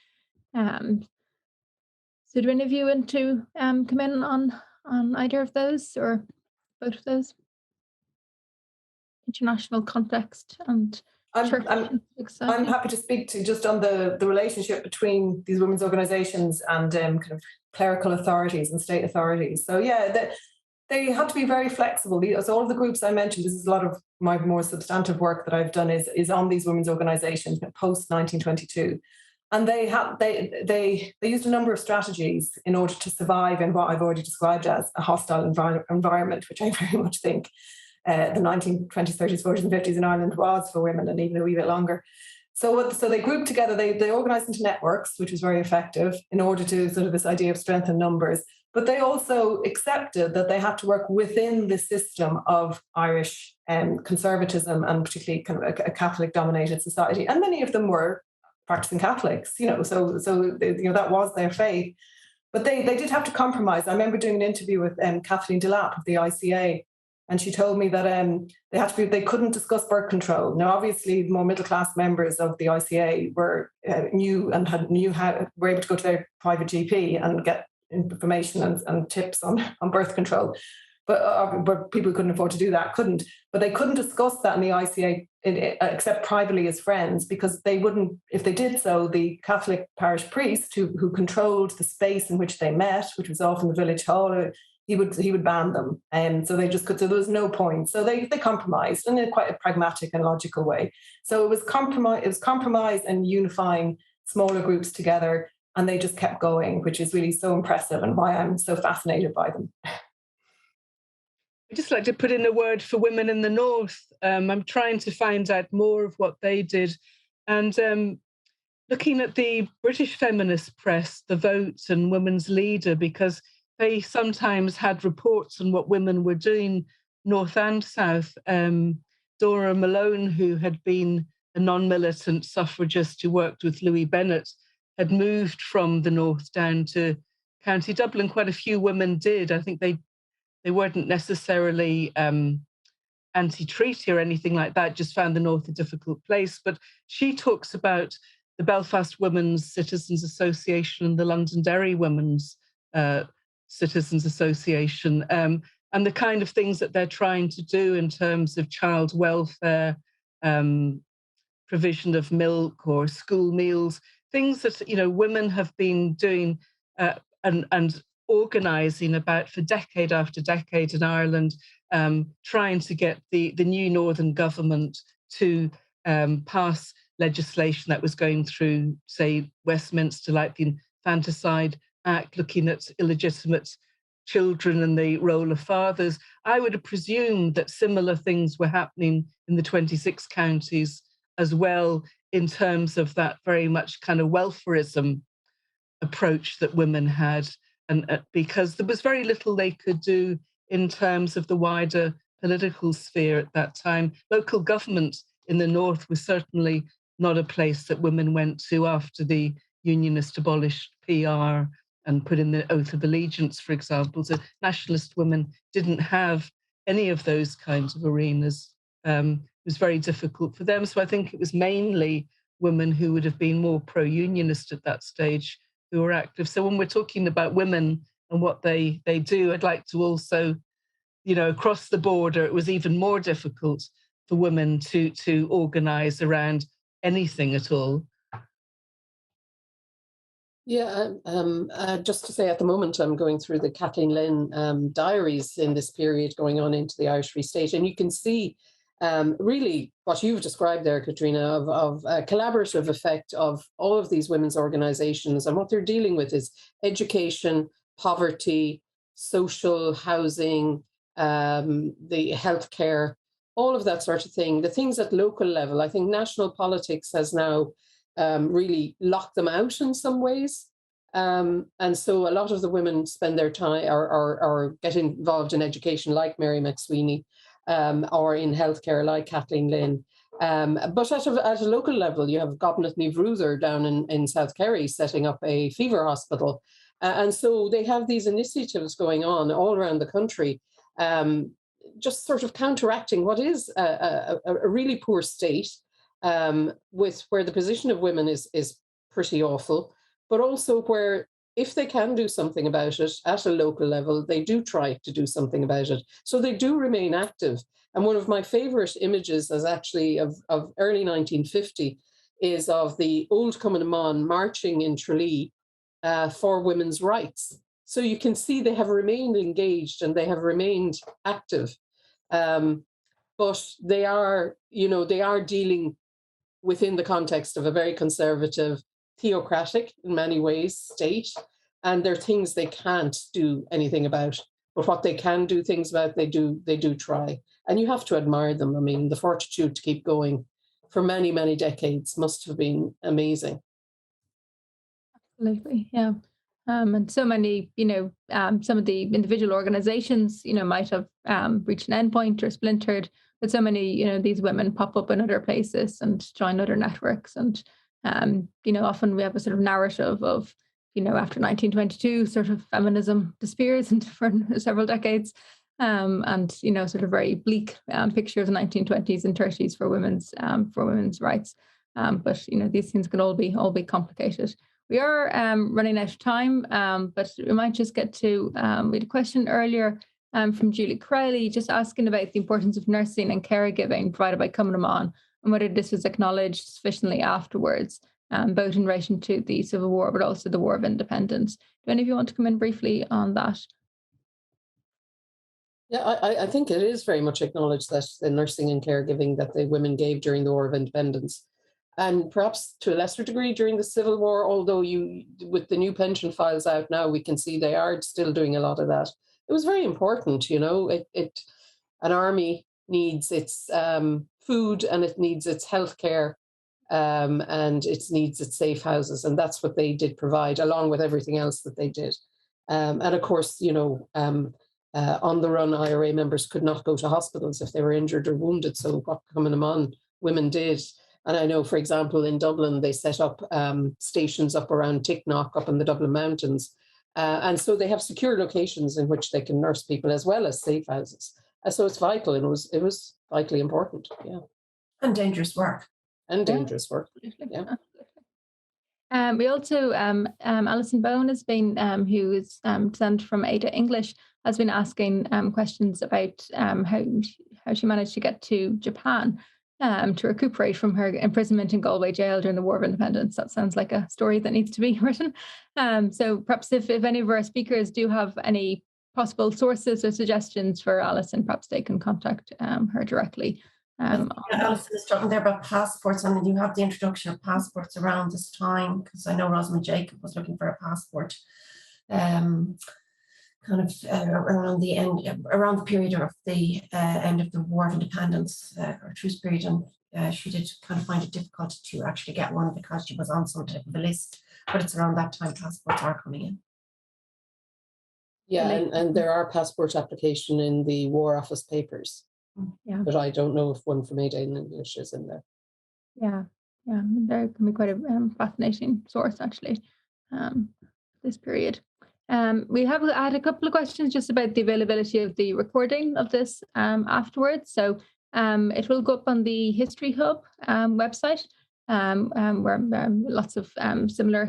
So do any of you want to come in on either of those or both of those? International context and I'm happy to speak to just on the relationship between these women's organisations and kind of clerical authorities and state authorities. So yeah, they had to be very flexible. So all of the groups I mentioned, this is a lot of my more substantive work that I've done is on these women's organisations post 1922. And they used a number of strategies in order to survive in what I've already described as a hostile environment, which I very much think the 1920s, 30s, 40s and 50s in Ireland was for women, and even a wee bit longer. So they grouped together, they organised into networks, which was very effective in order to sort of this idea of strength in numbers. But they also accepted that they had to work within the system of Irish conservatism, and particularly kind of a Catholic-dominated society. And many of them were practicing Catholics, you know, so they, you know, that was their faith. But they did have to compromise. I remember doing an interview with Kathleen Delap of the ICA, and she told me that they couldn't discuss birth control. Now, obviously, more middle class members of the ICA were knew how were able to go to their private GP and get information and tips on birth control. but people who couldn't afford to do that couldn't. But they couldn't discuss that in the ICA except privately as friends, because they wouldn't, if they did so, the Catholic parish priest who controlled the space in which they met, which was often the village hall, he would ban them. And so they just could, so there was no point. So they compromised in quite a pragmatic and logical way. So it was compromise and unifying smaller groups together, and they just kept going, which is really so impressive and why I'm so fascinated by them. I'd just like to put in a word for women in the North. I'm trying to find out more of what they did. And looking at the British feminist press, The Vote and Women's Leader, because they sometimes had reports on what women were doing, North and South. Dora Malone, who had been a non-militant suffragist who worked with Louis Bennett, had moved from the North down to County Dublin. Quite a few women did. I think they weren't necessarily anti-treaty or anything like that, just found the North a difficult place. But she talks about the Belfast Women's Citizens Association and the Londonderry Women's Citizens Association, and the kind of things that they're trying to do in terms of child welfare, provision of milk or school meals, things that, you know, women have been doing and organising about for decade after decade in Ireland, trying to get the new Northern government to pass legislation that was going through, say, Westminster, like the Infanticide Act, looking at illegitimate children and the role of fathers. I would have presumed that similar things were happening in the 26 counties as well, in terms of that very much kind of welfarism approach that women had. And because there was very little they could do in terms of the wider political sphere at that time. Local government in the North was certainly not a place that women went to after the Unionists abolished PR and put in the Oath of Allegiance, for example. So nationalist women didn't have any of those kinds of arenas. It was very difficult for them. So I think it was mainly women who would have been more pro-unionist at that stage who were active. So when we're talking about women and what they do, I'd like to also, you know, across the border, it was even more difficult for women to organise around anything at all. Yeah, just to say, at the moment, I'm going through the Kathleen Lane diaries in this period going on into the Irish Free State, and you can see really what you've described there, Caitriona, of a collaborative effect of all of these women's organisations, and what they're dealing with is education, poverty, social housing, the healthcare, all of that sort of thing. The things at local level, I think national politics has now really locked them out in some ways. And so a lot of the women spend their time or get involved in education like Mary MacSwiney, or in healthcare like Kathleen Lane. But at a local level, you have Gobnath Ní down in South Kerry setting up a fever hospital. And so they have these initiatives going on all around the country, just sort of counteracting what is a really poor state, with where the position of women is pretty awful, but also where if they can do something about it at a local level, they do try to do something about it. So they do remain active. And one of my favorite images is actually of early 1950 is of the old Cumann marching in Tralee for women's rights. So you can see they have remained engaged and they have remained active. But they are, they are dealing within the context of a very conservative, theocratic in many ways state. And there are things they can't do anything about. But what they can do things about, they do try. And you have to admire them. I mean, the fortitude to keep going for many, many decades must have been amazing. Absolutely, yeah. And so many, some of the individual organizations, might have reached an endpoint or splintered, but so many, these women pop up in other places and join other networks. And, often we have a sort of narrative of, after 1922, sort of feminism disappears for several decades. And, sort of very bleak picture of the 1920s and 30s for women's rights. But, these things can all be complicated. We are running out of time, but we might just get to, we had a question earlier from Julie Crowley, just asking about the importance of nursing and caregiving provided by Cumann and whether this was acknowledged sufficiently afterwards, both in relation to the Civil War, but also the War of Independence. Do any of you want to come in briefly on that? Yeah, I think it is very much acknowledged that the nursing and caregiving that the women gave during the War of Independence, and perhaps to a lesser degree during the Civil War, although with the new pension files out now, we can see they are still doing a lot of that. It was very important, you know. An army needs its food and it needs its healthcare, and it needs its safe houses, and that's what they did provide, along with everything else that they did. And of course, you know, on the run IRA members could not go to hospitals if they were injured or wounded. So what Cumann women did, and I know, for example, in Dublin, they set up stations up around Ticknock, up in the Dublin Mountains. And so they have secure locations in which they can nurse people as well as safe houses. So it's vital, and it was vitally important. Yeah. And dangerous work. And dangerous work. Yeah. We also, Alison Bowen has been, who is sent from Ada English, has been asking questions about how she managed to get to Japan to recuperate from her imprisonment in Galway jail during the War of Independence. That sounds like a story that needs to be written. So perhaps if any of our speakers do have any possible sources or suggestions for Alison, perhaps they can contact her directly. Alison is talking there about passports, and you have the introduction of passports around this time, because I know Rosamund Jacob was looking for a passport around the period of the end of the War of Independence or truce period, and she did kind of find it difficult to actually get one because she was on some type of a list, but it's around that time passports are coming in. Yeah, and there are passport application in the War Office papers. Yeah. But I don't know if one from Ada in English is in there. Yeah, there can be quite a fascinating source actually, this period. We have had a couple of questions just about the availability of the recording of this afterwards. So it will go up on the History Hub website, where lots of similar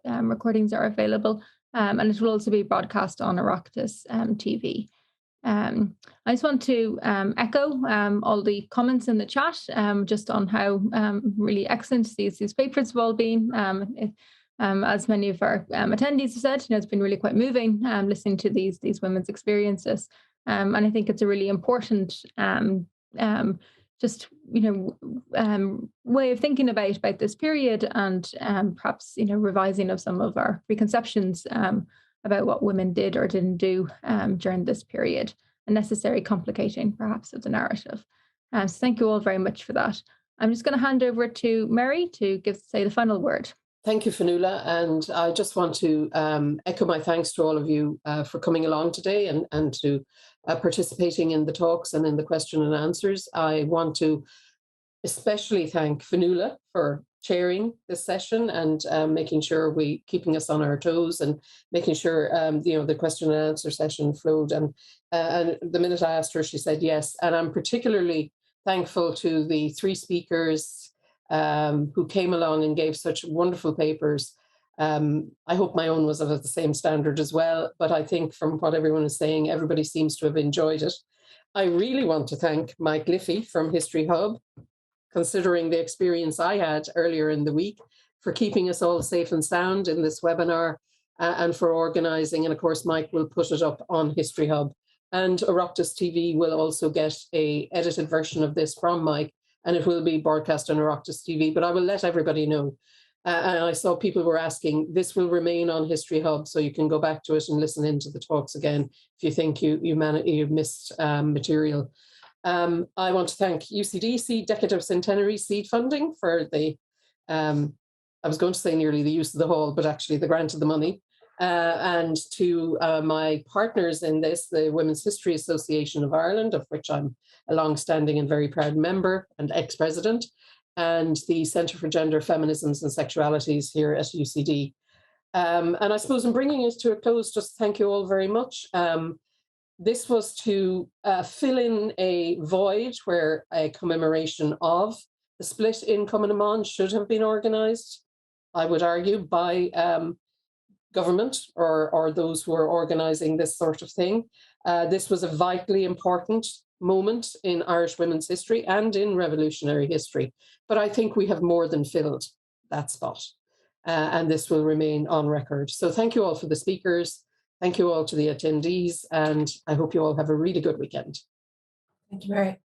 recordings are available, and it will also be broadcast on Oireachtas TV. I just want to echo all the comments in the chat just on how really excellent these papers have all been. As many of our attendees have said, it's been really quite moving listening to these women's experiences, and I think it's a really important way of thinking about this period, and perhaps revising of some of our preconceptions about what women did or didn't do during this period, a necessary complicating perhaps of the narrative. So thank you all very much for that. I'm just going to hand over to Mary to say the final word. Thank you, Fionnuala, and I just want to echo my thanks to all of you for coming along today and to participating in the talks and in the question and answers. I want to especially thank Fionnuala for chairing this session and making sure keeping us on our toes and making sure the question and answer session flowed. And the minute I asked her, she said yes. And I'm particularly thankful to the three speakers who came along and gave such wonderful papers. I hope my own was of the same standard as well, but I think from what everyone is saying, everybody seems to have enjoyed it. I really want to thank Mike Liffey from History Hub, considering the experience I had earlier in the week, for keeping us all safe and sound in this webinar and for organising. And of course, Mike will put it up on History Hub. And Oireachtas TV will also get an edited version of this from Mike, and it will be broadcast on Oireachtas TV, but I will let everybody know. And I saw people were asking, this will remain on History Hub, so you can go back to it and listen into the talks again if you think you've missed material. I want to thank UCD Decade of Centenary seed funding for the, I was going to say nearly the use of the hall, but actually the grant of the money. And to my partners in this, the Women's History Association of Ireland, of which I'm a long-standing and very proud member and ex-president, and the Centre for Gender, Feminisms and Sexualities here at UCD. And I suppose in bringing it to a close, just thank you all very much. This was to fill in a void where a commemoration of the split in Cumann should have been organised, I would argue, by government or those who are organising this sort of thing. This was a vitally important moment in Irish women's history and in revolutionary history. But I think we have more than filled that spot. And this will remain on record. So thank you all for the speakers. Thank you all to the attendees. And I hope you all have a really good weekend. Thank you, Mary.